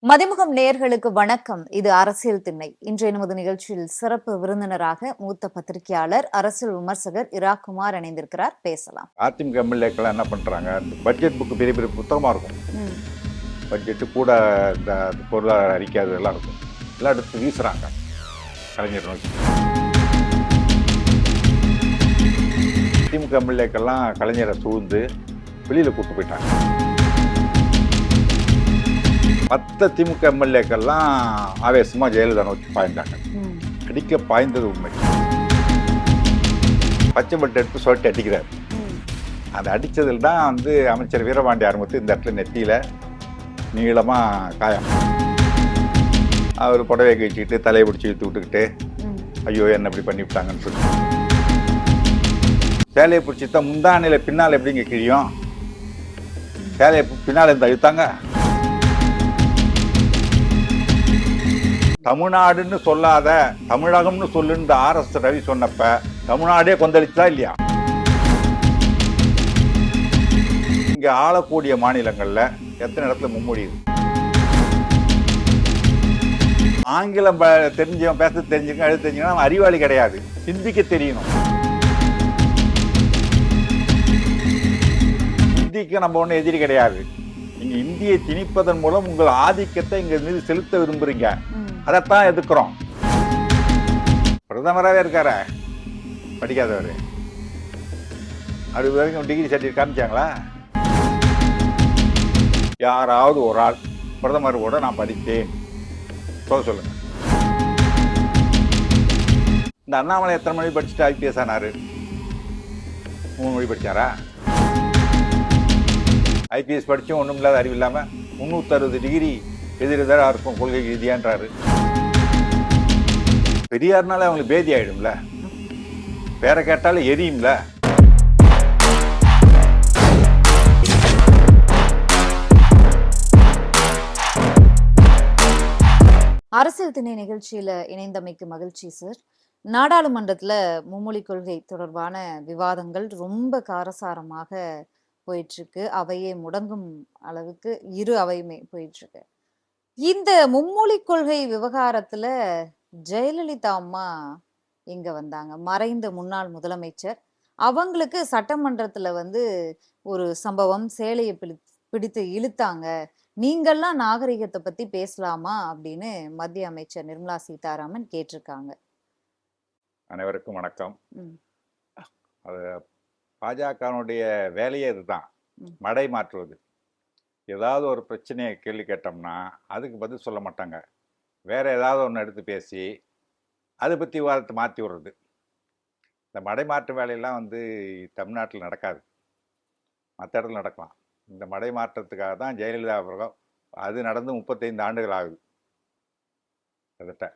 மதிமுகம் நேயர்களுக்கு வணக்கம். இது அரசியல் திண்ணை. இன்றைய நமது நிகழ்ச்சியில் சிறப்பு விருந்தினராக மூத்த பத்திரிகையாளர், அரசியல் விமர்சகர் குமார் இணைந்திருக்கிறார். பேசலாம். அதிமுக எம்எல்ஏக்கள் என்ன பண்றாங்க, பட்ஜெட் புக்கு பெரிய பெரிய புத்தகமா இருக்கும். பட்ஜெட்டு கூட இந்த பொருளாதார அறிக்கை அதெல்லாம் இருக்கும். எல்லாம் எடுத்து வீசுறாங்க கலைஞர் நோக்கி. திமுக எம்எல்ஏக்கள்லாம் கலைஞரை சூழ்ந்து வெளியில கூட்டு போயிட்டாங்க. மற்ற திமுக எம்எல்ஏக்கள்லாம் ஆவேசமா ஜெயலலிதா நோக்கி பாய்ந்தாங்க. அடிக்க பாய்ந்தது உண்மை. பச்சை பட்டு எடுத்து சொல்லிட்டு அடிக்கிறார். அந்த அடித்ததில் தான் அமைச்சர் வீரபாண்டி ஆரம்பித்து இந்த இடத்துல நெத்தியில் நீளமாக காயம். அவர் புடவை கழிச்சிக்கிட்டு தலையை பிடிச்சி இழுத்து விட்டுக்கிட்டு ஐயோ என்ன இப்படி பண்ணிவிட்டாங்கன்னு சொல்லி சேலையை பிடிச்சி தான் முந்தானையில் பின்னால் எப்படிங்க கிழியும்? சேலையை பின்னால் இருந்து அழுத்தாங்க. தமிழ்நாடுன்னு சொல்லாத தமிழகம்னு சொல்லுன்னு RS ரவி சொன்னப்ப தமிழ்நாடே கொந்தளிச்சா இல்லையா? இங்க ஆளக்கூடிய மாநிலங்கள்ல எத்தனை இடத்துல மும்மொழியுது? ஆங்கிலம் தெரிஞ்சவன் பேச தெரிஞ்சுக்க எழுத தெரிஞ்சுக்கணும், அறிவாளி கிடையாது, சிந்திக்க தெரியணும். இந்திக்கு நம்ம ஒன்றும் எதிரி கிடையாது. நீங்க இந்தியை திணிப்பதன் மூலம் உங்கள் ஆதிக்கத்தை இங்க மீது செலுத்த விரும்புறீங்க, அதைத்தான் எதிர்க்கிறோம். பிரதமராகவே இருக்கார படிக்காதவர், அது வரைக்கும் டிகிரி சர்டிஃபிகேட் காமிச்சாங்களா? யாராவது ஒரு ஆள் பிரதமர் கூட நான் படித்தேன் சொல்லுங்க. இந்த அண்ணாமலை எத்தனை மொழி படிச்சுட்டு IPS ஆனாரு? 3 மொழி படிச்சாரா? IPS படிச்சும் ஒன்றும் இல்லாத அறிவு இல்லாமல் 360 டிகிரி எதிரெதிராக இருக்கும் கொள்கை ரீதியான்றாரு. பெரியார்னால அவங்களுக்கு பேதி ஆயிடும்ல, பேரை கேட்டாலும் எரியும்ல. அரசியல் திணை நிகழ்ச்சியில இணைந்தமைக்கு மகிழ்ச்சி சார். நாடாளுமன்றத்துல மும்மொழி கொள்கை தொடர்பான விவாதங்கள் ரொம்ப காரசாரமாக போயிட்டு இருக்கு. அவையே முடங்கும் அளவுக்கு இரு அவையுமே போயிட்டு இருக்கு. இந்த மும்மொழி கொள்கை விவகாரத்துல ஜெயலலிதா அம்மா எங்க வந்தாங்க? மறைந்த முன்னாள் முதலமைச்சர் அவங்களுக்கு சட்டமன்றத்துல ஒரு சம்பவம், சேலையை பிடித்து இழுத்தாங்க, நீங்கள்லாம் நாகரிகத்தை பத்தி பேசலாமா அப்படின்னு மத்திய அமைச்சர் நிர்மலா சீதாராமன் கேட்டிருக்காங்க. அனைவருக்கும் வணக்கம். அது பாஜகனுடைய வேலையே இதுதான், மடை மாற்றுவது. ஏதாவது ஒரு பிரச்சனையை கேள்வி கேட்டோம்னா அதுக்கு பதில் சொல்ல மாட்டாங்க, வேற ஏதாவது ஒன்று எடுத்து பேசி அதை பற்றி விவாதத்தை மாற்றி விடுறது. இந்த மடை மாற்று வேலையெல்லாம் தமிழ்நாட்டில் நடக்காது, மற்ற இடத்துல நடக்கலாம். இந்த மடை மாற்றத்துக்காக தான் ஜெயலலிதா அவர்கள், அது நடந்து 35 ஆண்டுகள் ஆகுது. கிட்டத்தட்ட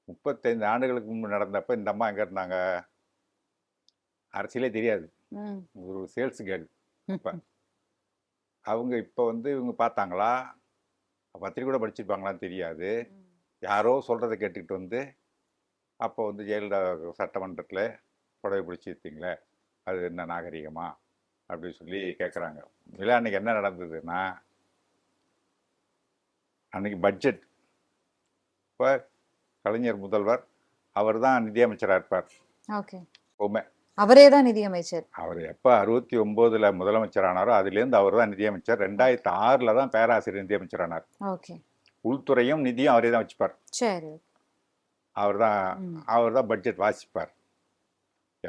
35 ஆண்டுகளுக்கு முன்பு நடந்தப்ப இந்த அம்மா எங்கே இருந்தாங்க? அரசியலே தெரியாது, ஒரு சேல்ஸ் கேர்ள். இப்போ அவங்க இப்போ இவங்க பார்த்தாங்களா, பத்திரிக்கை கூட படிச்சிருப்பாங்களான்னு தெரியாது, யாரோ சொல்கிறத கேட்டுக்கிட்டு அப்போ ஜெயலலிதா சட்டமன்றத்தில் புடவை பிடிச்சிருத்தீங்களே, அது என்ன நாகரிகமா அப்படின்னு சொல்லி கேட்குறாங்க. இல்லை, அன்றைக்கி என்ன நடந்ததுன்னா, அன்றைக்கி பட்ஜெட். இப்போ கலைஞர் முதல்வர், அவர் தான் நிதியமைச்சராக இருப்பார். ஓகே, எப்பவுமே அவரே தான் நிதியமைச்சர். அவர் எப்போ 69 முதலமைச்சர் ஆனாரோ அதுலேருந்து அவர் தான் நிதியமைச்சர். 2006 தான் பேராசிரியர் நிதியமைச்சர் ஆனார். ஓகே, உள்துறையும் நிதியும் அவரே தான் வச்சுப்பார். சரி, அவர் தான் பட்ஜெட் வாசிப்பார்.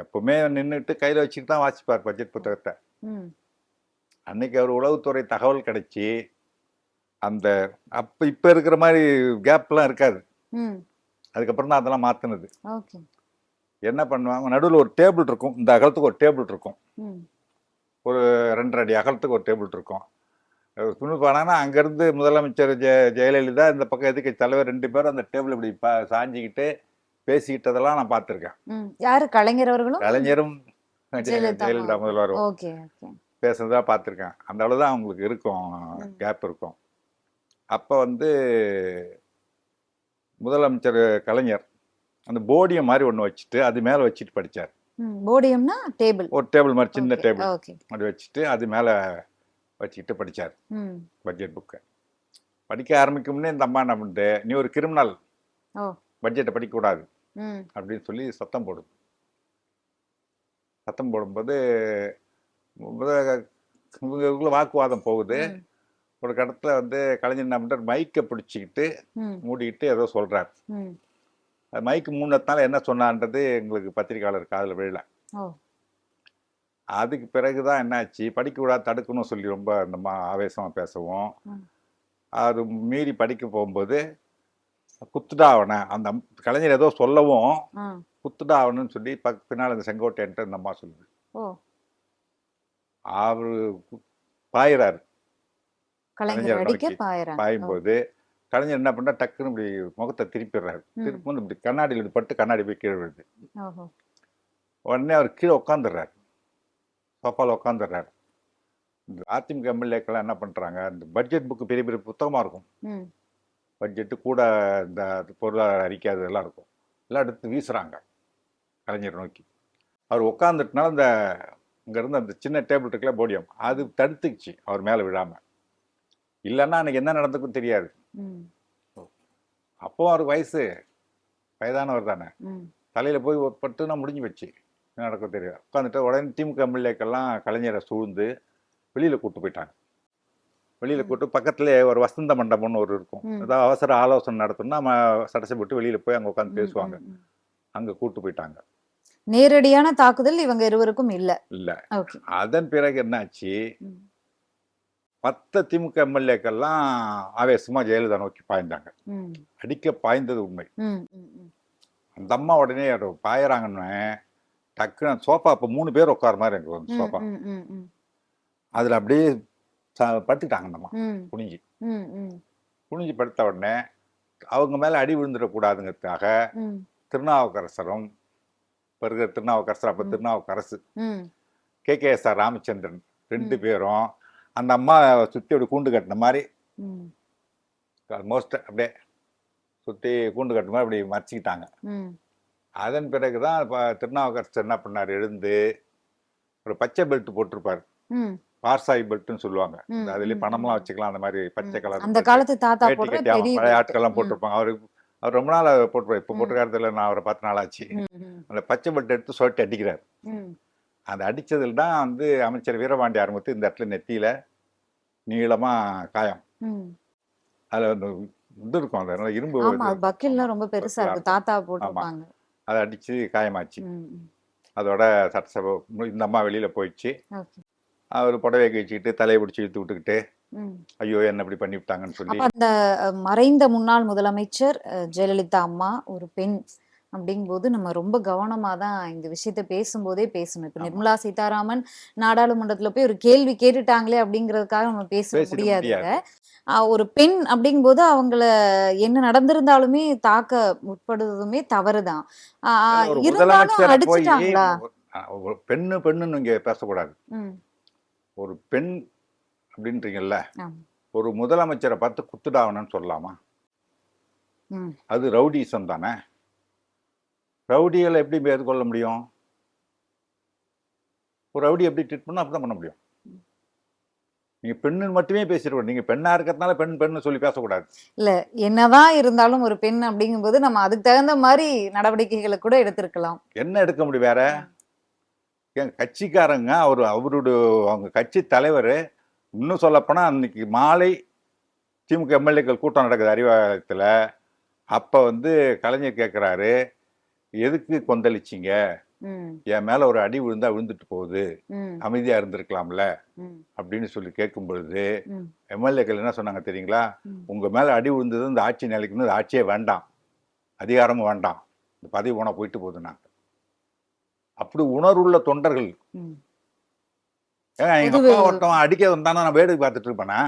எப்பவுமே நின்றுட்டு கையில் வச்சுட்டு தான் வாசிப்பார் பட்ஜெட் புத்தகத்தை. அன்னைக்கு அவர் உளவுத்துறை தகவல் கிடைச்சி இப்போ இருக்கிற மாதிரி கேப்லாம் இருக்காது. அதுக்கப்புறம் தான் அதெல்லாம் மாற்றினது. என்ன பண்ணுவாங்க, நடுவில் ஒரு டேபிள் இருக்கும், இந்த அகலத்துக்கு ஒரு டேபிள் இருக்கும், ஒரு 2.5 அடி அகலத்துக்கு ஒரு டேபிள் இருக்கும். துணி போனாங்கன்னா அங்கேருந்து முதலமைச்சர் ஜெயலலிதா, இந்த பக்கம் எதுக்கு தலைவர் 2 பேரும் அந்த டேபிள் இப்படி சாஞ்சிக்கிட்டு பேசிக்கிட்டதெல்லாம் நான் பார்த்துருக்கேன். யாரு? கலைஞர் அவர்களும் கலைஞரும் ஜெயலலிதா முதல்வரும் பேசுறதா பார்த்துருக்கேன். அந்த அளவு தான் அவங்களுக்கு இருக்கும், கேப் இருக்கும். அப்போ முதலமைச்சர் கலைஞர் அந்த போடியம் மாதிரி ஒன்று வச்சுட்டு அது மேலே வச்சுட்டு படித்தார். போடியம்னா டேபிள், ஒரு டேபிள் மாதிரி சின்ன டேபிள் அது வச்சுட்டு அது மேலே வச்சுக்கிட்டு படித்தார் பட்ஜெட் புக்கை. படிக்க ஆரம்பிக்கும்னே இந்த அம்மா என்ன பண்ணிட்டு, நீ ஒரு கிரிமினல், ஓ பட்ஜெட்டை படிக்கக்கூடாது ம் அப்படின்னு சொல்லி சத்தம் போடுது. சத்தம் போடும்போது இவங்களுக்குள்ள வாக்குவாதம் போகுது. ம் ஒரு கடத்துல வந்து கலைஞர் என்ன பண்றாரு, மைக்கை பிடிச்சிக்கிட்டு ம் மூடிக்கிட்டு ஏதோ சொல்றாரு. ம் அது மைக்கு மூடினதுனால என்ன சொன்னான்றது எங்களுக்கு பத்திரிக்கையாளர் காதுல விழல. ஓ அதுக்கு பிறகுதான் என்னாச்சு, படிக்க விடாது தடுக்கணும்னு சொல்லி ரொம்ப நம்ம ஆவேசமா பேசவும், ம் அது மீறி படிக்க போகும்போது குத்துடா அவனை, அந்த கலைஞர் ஏதோ சொல்லவும் ஆ குத்துடா அவனுன்னு சொல்லி பின்னால் அந்த செங்கோட்டையன்ட்டு அந்த அம்மா சொல்லுது. ஓ அவரு பாயிறாரு கலைஞர் கலைஞரை அடிக்க நோக்கி. பாயறாங்க. ஓ பாயும்போது கலைஞர் என்ன பண்ணா, டக்குன்னு இப்படி முகத்தை திருப்பிடுறாரு. ம் திருப்பி இப்படி கண்ணாடியில் இப்படி பட்டு கண்ணாடி போய் கீழே விழுது. ஓஹோ உடனே அவர் கீழே உட்காந்துடுறாரு, சோஃபாவில் உட்காந்துடுறாரு. இந்த அதிமுக எம்எல்ஏக்கெல்லாம் என்ன பண்ணுறாங்க, இந்த பட்ஜெட் புக்கு பெரிய பெரிய புத்தகமாக இருக்கும், ம் பட்ஜெட்டு கூட இந்த பொருளாதார அறிக்கை அதெல்லாம் இருக்கும், எல்லாம் எடுத்து வீசுகிறாங்க கலைஞர் நோக்கி. அவர் உட்காந்துட்டனால இந்த இங்கேருந்து அந்த சின்ன டேபிள் இருக்குல்ல போடியம், அது தடுத்துக்குச்சு அவர் மேலே விழாமல். இல்லைன்னா அன்றைக்கி என்ன நடந்துக்கும் தெரியாது. ம் அப்போ அவருக்கு வயதானவர் தானே, ம் தலையில் போய் பட்டுனா முடிஞ்சு வச்சு என்ன நடக்கும் தெரியாது. உட்காந்துட்டு உடனே திமுக எம்எல்ஏக்கெல்லாம் கலைஞரை சூழ்ந்து வெளியில் கூப்பிட்டு போயிட்டாங்க. வெளியில் ம் கூப்பிட்டு பக்கத்துலேயே ஒரு வசந்த மண்டபம்னு ஒரு இருக்கும், ம் ஏதாவது அவசர ஆலோசனை நடத்தணும்னா நம்ம சடசை போட்டு வெளியில் போய் அங்கே உட்காந்து ம் பேசுவாங்க. ம் ம் அங்கே கூப்பிட்டு போயிட்டாங்க. நேரடியான தாக்குதல் இவங்க இருவருக்கும் இல்ல. இல்லை, ஓகே. அதன் பிறகு என்னாச்சு, ம் 10 திமுக எம்எல்ஏக்கெல்லாம் ஆவேசமாக ஜெயலலிதா நோக்கி பாய்ந்தாங்க. ம் அடிக்க பாய்ந்தது உண்மை. ம் ம் ம் அந்த அம்மா உடனே பாயறாங்கன்னு டக்குன்னு சோஃபா, இப்போ 3 பேர் உட்கார மாதிரி எனக்கு வந்து ம் சோஃபா, ம் ம் ம் அதில் அப்படியே படுத்துட்டாங்க அந்த அம்மா ம் குனிஞ்சி. ம் ம் குனிஞ்சி படுத்த உடனே அவங்க மேலே அடி விழுந்துடக்கூடாதுங்கிறதுக்காக ம் திருநாவுக்கரசரும், இப்போ இருக்கிற திருநாவுக்கரசர், அப்போ ம் திருநாவுக்கரசு, ம் கேகேஎஸ்ஆர் ராமச்சந்திரன் 2 ம் பேரும் அந்த அம்மா சுற்றி அப்படி கூண்டு கட்டின மாதிரி, ம் ஆல்மோஸ்ட் அப்படியே சுற்றி கூண்டு கட்டின மாதிரி அப்படி மறைச்சிக்கிட்டாங்க. ம் அதன் பிறகு தான் இப்போ திருநாவுக்கரசர் என்ன பண்ணார், எழுந்து ஒரு பச்சை பெல்ட் போட்டிருப்பார், ம் பார்சாய் பெல்ட்னு சொல்லுவாங்க. ம் இந்த அதுலேயே ம் பணம்லாம் ம் வச்சுக்கலாம், அந்த மாதிரி பச்சை ம் கலர் அந்த பெல்ட், காலத்து தாத்தா வேட்டி போடுற கட்டி. ஆமாம், பெரிய பழைய பெல்ட். ஆட்கள்லாம் ம் போட்டிருப்பாங்க. அவர் ரொம்ப நாள் போட்டிருப்பார், இப்போ ம் போட்டிருக்க இடத்துல நான் அவரை 10 நாள் ஆச்சு. ம் ம் அந்த பச்சை பெல்ட் எடுத்து சொல்லிட்டு அடிக்கிறார். ம் அந்த அடித்ததில் தான் வந்து அமைச்சர் வீரபாண்டி ஆரம்பித்து இந்த இடத்துல நெத்தியில் நீளமாக காயம். ம் அதில் அந்த இது இருக்கும், அந்த இரும்பு ஆமா, இது அது இருக்கும். பக்கில்லாம் ஆமாம், ரொம்ப பெருசா பக்கிலாக இருக்கும். இருக்கும். தாத்தா ஆமாம், போட்டிருப்பாங்க. அதை அடித்து காயமாச்சு. ம் ம் அதோட சட்டசபை இந்த அம்மா வெளியில் போயிடுச்சு. ஓகே. அவர் புடவையை கழிச்சிக்கிட்டு தலையை பிடிச்சி இழுத்து விட்டுக்கிட்டு, ம் ஐயோ என்ன இப்படி பண்ணிவிட்டாங்கன்னு சொல்லி. அப்ப அந்த மறைந்த முன்னாள் முதலமைச்சர் ஜெயலலிதா அம்மா ஒரு பெண் அப்படிங்கும்போது நம்ம ரொம்ப கவனமா தான் இந்த விஷயத்த பேசும்போதே பேசணும். இப்ப ஆமாம், நிர்மலா சீதாராமன் நாடாளுமன்றத்துல போய் ஒரு கேள்வி கேட்டுட்டாங்களே அப்படிங்கிறதுக்காக நம்ம பேச பேசிட முடியாதுங்க. முடியாது. ஒரு பெண் அப்படிங்கும்போது அவங்கள என்ன நடந்திருந்தாலுமே தாக்க முற்படுவதுமே தவறுதான். அதில் ஒரு இருந்தாலும் முதலமைச்சரை போய் அடிச்சுட்டாங்களா? ஒரு பெண்ணுன்னு இங்கே பேசக்கூடாது. ம் ஒரு பெண் அப்படின்றீங்கல்ல, ஆமா. ஒரு முதலமைச்சரை பார்த்து குத்துடாவணும்னு சொல்லலாமா? ம் அது ரவுடிசம் தானே. ரவுடிகளை எப்படி எதிர்கொள்ள முடியும்? ஒரு ரவுடி எப்படி ட்ரீட் பண்ணணும் அப்படி தான் பண்ண முடியும். நீங்கள் பெண்ணுன்னு மட்டுமே பேசிடுவோம். நீங்கள் பெண்ணாக இருக்கிறதுனால பெண்ணு சொல்லி பேசக்கூடாது. இல்ல, என்னதான் இருந்தாலும் ஒரு பெண் அப்படிங்கும்போது நம்ம அதுக்கு தகுந்த மாதிரி நடவடிக்கைகளை கூட எடுத்திருக்கலாம். என்ன எடுக்க முடியும் வேற? என் கட்சிக்காரங்க அவங்க கட்சி தலைவர், இன்னும் சொல்லப்போனால் அன்னைக்கு மாலை திமுக எம்எல்ஏக்கள் கூட்டம் நடக்குது அறிவாலயத்தில். அப்போ வந்து கலைஞர் கேட்குறாரு, எதுக்கு கொந்தளிச்சிங்க, ம் என் மேலே ஒரு அடி விழுந்தா விழுந்துட்டு போகுது, ம் அமைதியாக இருந்திருக்கலாம்ல ம் அப்படின்னு சொல்லி கேட்கும் பொழுது ம் எம்எல்ஏக்கள் என்ன சொன்னாங்க தெரியுங்களா? ம் உங்கள் மேலே அடி விழுந்தது இந்த ஆட்சி நிலைக்கு இந்த ஆட்சியே வேண்டாம், அதிகாரமும் வேண்டாம், இந்த பதவி போனால் போயிட்டு போகுதுன்னாங்க. அப்படி உணர்வுள்ள தொண்டர்கள். ம் ஏங்க எங்கள் பொதுவே அப்பா ஒருத்தவன் அடிக்க வந்தானா நான் வேடிக்கை பார்த்துட்டு இருப்பேனா?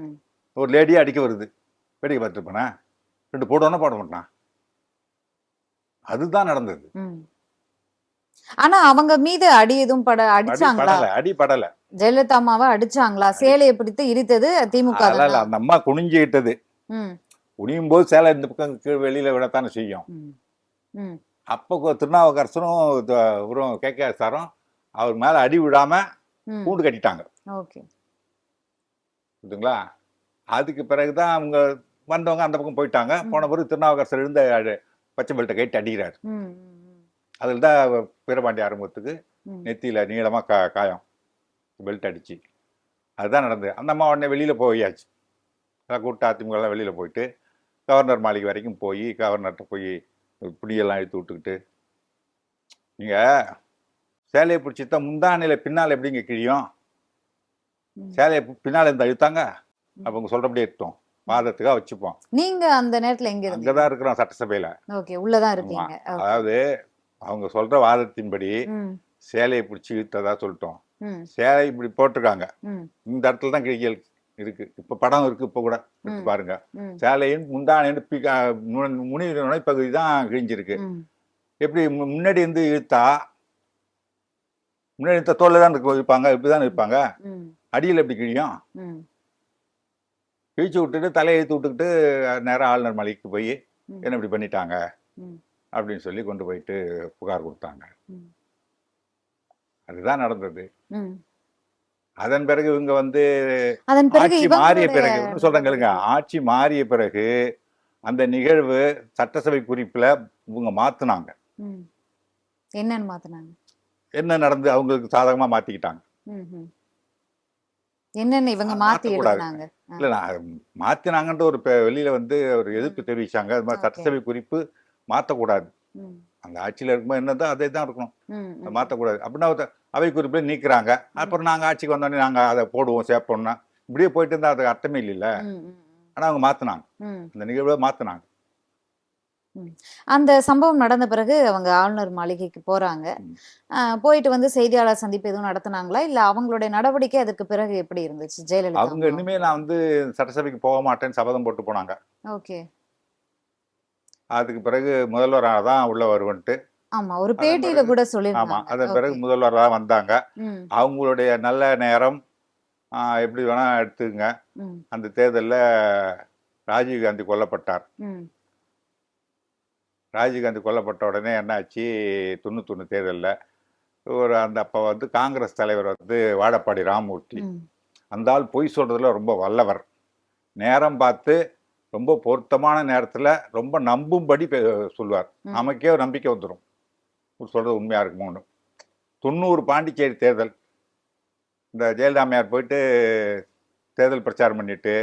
ம் ஒரு லேடியாக அடிக்க வருது, வேடிக்கை பார்த்துட்டு இருப்பேனா? 2 போடணும்னா போட மாட்டான். அதுதான் நடந்தது. ம் ஆனா அவங்க மீது அடி எதுவும் அடிச்சாங்களா? அடி படல. ஜெயலலிதா அம்மாவை அடிச்சாங்களா? சேலையை பிடித்து இழுத்தது திமுக அதனால தானா? அந்த அம்மா குனிஞ்சிக்கிட்டது. ம் குனியும் போது சேலை இந்த பக்கம் கீழ் வெளியில விடத்தானே செய்யும். ம் ம் அப்போ திருநாவுக்கரசரும் இவரும் கேகேஎஸ்ஆரும் அவர் மேல அடி விடாம ம் கூண்டு கட்டிட்டாங்க. ஓகே. புரியுதுங்களா? அதுக்கு பிறகுதான் அவங்க வந்தவங்க அந்த பக்கம் போயிட்டாங்க. போன பிறகு திருநாவுக்கரசர் எழுந்த பச்சை பெல்ட்டை கைட்டு அடிக்கிறாரு. அதில் தான் வீரபாண்டிய ஆறுமுகத்துக்கு நெத்தியில நீளமா காயம் பெல்ட் அடிச்சு. அதுதான் நடந்தது. அந்த அம்மா உடனே வெளியில போயாச்சு. கூட்ட அதிமுகலாம் வெளியில போயிட்டு கவர்னர் மாளிகை வரைக்கும் போய் கவர்னர்கிட்ட போய் பிடியெல்லாம் இழுத்து விட்டுக்கிட்டு, நீங்க சேலையை பிடிச்சித்தான் முந்தானையில பின்னால் எப்படிங்க கிழியும்? சேலையை பின்னால இருந்து அழுத்தாங்க. அப்ப அவங்க சொல்றபடியே இருக்கட்டும், வாதத்துக்காக வச்சுப்போம். நீங்க அந்த நேரத்துல எங்க இருந்தீங்க? அங்கதான் இருக்கிறோம், சட்டசபையில. ஓகே, உள்ளதான் இருக்கீங்க. அதாவது அவங்க சொல்ற வாதத்தின்படி சேலையை பிடிச்சி இழுத்ததா சொல்லிட்டோம். சேலை இப்படி போட்டிருக்காங்க, இந்த இடத்துல தான் கிழிகள் இருக்கு. இப்ப படம் இருக்கு, இப்ப கூட எடுத்து பாருங்க. சேலையின் முந்தான முனி நுழைப்பகுதி தான் கிழிஞ்சிருக்கு. எப்படி முன்னாடி இருந்து இழுத்தா முன்னாடி இழுத்த தோல்ல தான் இருப்பாங்க, இப்படிதான் இருப்பாங்க. அடியில் எப்படி கிழியும்? கிழிச்சு விட்டுட்டு தலையை இழுத்து விட்டுக்கிட்டு நேரம் ஆளுநர் மாளிகைக்கு போய் என்ன இப்படி பண்ணிட்டாங்க அப்படின்னு சொல்லி கொண்டு போயிட்டு புகார் கொடுத்தாங்க. அதுதான் நடந்தது. அதன் பிறகு இவங்க வந்து ஆட்சி மாறிய பிறகு சொல்றாங்க, ஆட்சி மாறிய பிறகு அந்த நிகழ்வு சட்டசபை குறிப்புல இவங்க மாத்தினாங்க. என்னன்னு மாத்தினாங்க? என்ன நடந்து அவங்களுக்கு சாதகமா மாத்திக்கிட்டாங்க. என்னன்னு இவங்க மாத்தி எடுத்தாங்க? இல்ல மாத்தினாங்கன்ற ஒரு வெளியில வந்து ஒரு எதிர்ப்பு தெரிவிச்சாங்க. அது மாதிரி சட்டசபை குறிப்பு மாத்தக்கூடாது, அந்த ஆட்சியில இருக்கும்போது என்னதோ அதே தான் இருக்கணும், மாத்தக்கூடாது அப்படின்னா அவை குறிப்பில நீக்குறாங்க. அப்புறம் நாங்க ஆட்சிக்கு வந்தோடனே நாங்க அதை போடுவோம் சேர்ப்போம்னா இப்படியே போயிட்டு இருந்தா அதுக்கு அர்த்தமே இல்லைல்ல. ஆனா அவங்க மாத்தினாங்க, அந்த நிகழ்வை மாத்தினாங்க. அந்த சம்பவம் நடந்த பிறகு அவங்க ஆளுநர் மாளிகைக்கு போறாங்க. போயிட்டு வந்து செய்தியாளர் சந்திப்பு எதுவும் நடத்தினாங்களா, இல்ல அவங்களுடைய நடவடிக்கை அதுக்கு பிறகு எப்படி இருந்துச்சு? ஜெயலலிதா அவங்க இனிமே நான் வந்து சட்டசபைக்கு போக மாட்டேன்னு சபதம் போட்டு போனாங்க. ஓகே. அதுக்கு பிறகு முதல்வராக தான் உள்ள வருவன்ட்டு ஆமா, ஒரு பேட்டியில கூட சொல்லிருக்காங்க. ஆமா, அதன் பிறகு முதல்வராக வந்தாங்க. அவங்களுடைய நல்ல நேரம் எப்படி வேணா எடுத்துங்க. அந்த தேர்தலில் ராஜீவ்காந்தி கொல்லப்பட்டார். ராஜீவ்காந்தி கொல்லப்பட்ட உடனே என்னாச்சு, 91 தேர்தலில் ஒரு அந்த அப்போ வந்து காங்கிரஸ் தலைவர் வந்து வாழப்பாடி ராமமூர்த்தி. அந்த ஆள் பொய் சொல்றதுல ரொம்ப வல்லவர். நேரம் பார்த்து ரொம்ப பொருத்தமான நேரத்தில் ரொம்ப நம்பும்படி சொல்லுவார். நமக்கே ஒரு நம்பிக்கை வந்துடும் சொல்றது உண்மையா இருக்குமோன்னு. 90 பாண்டிச்சேரி தேர்தல், இந்த ஜெயலலிதாமையார் போயிட்டு தேர்தல் பிரச்சாரம் பண்ணிட்டு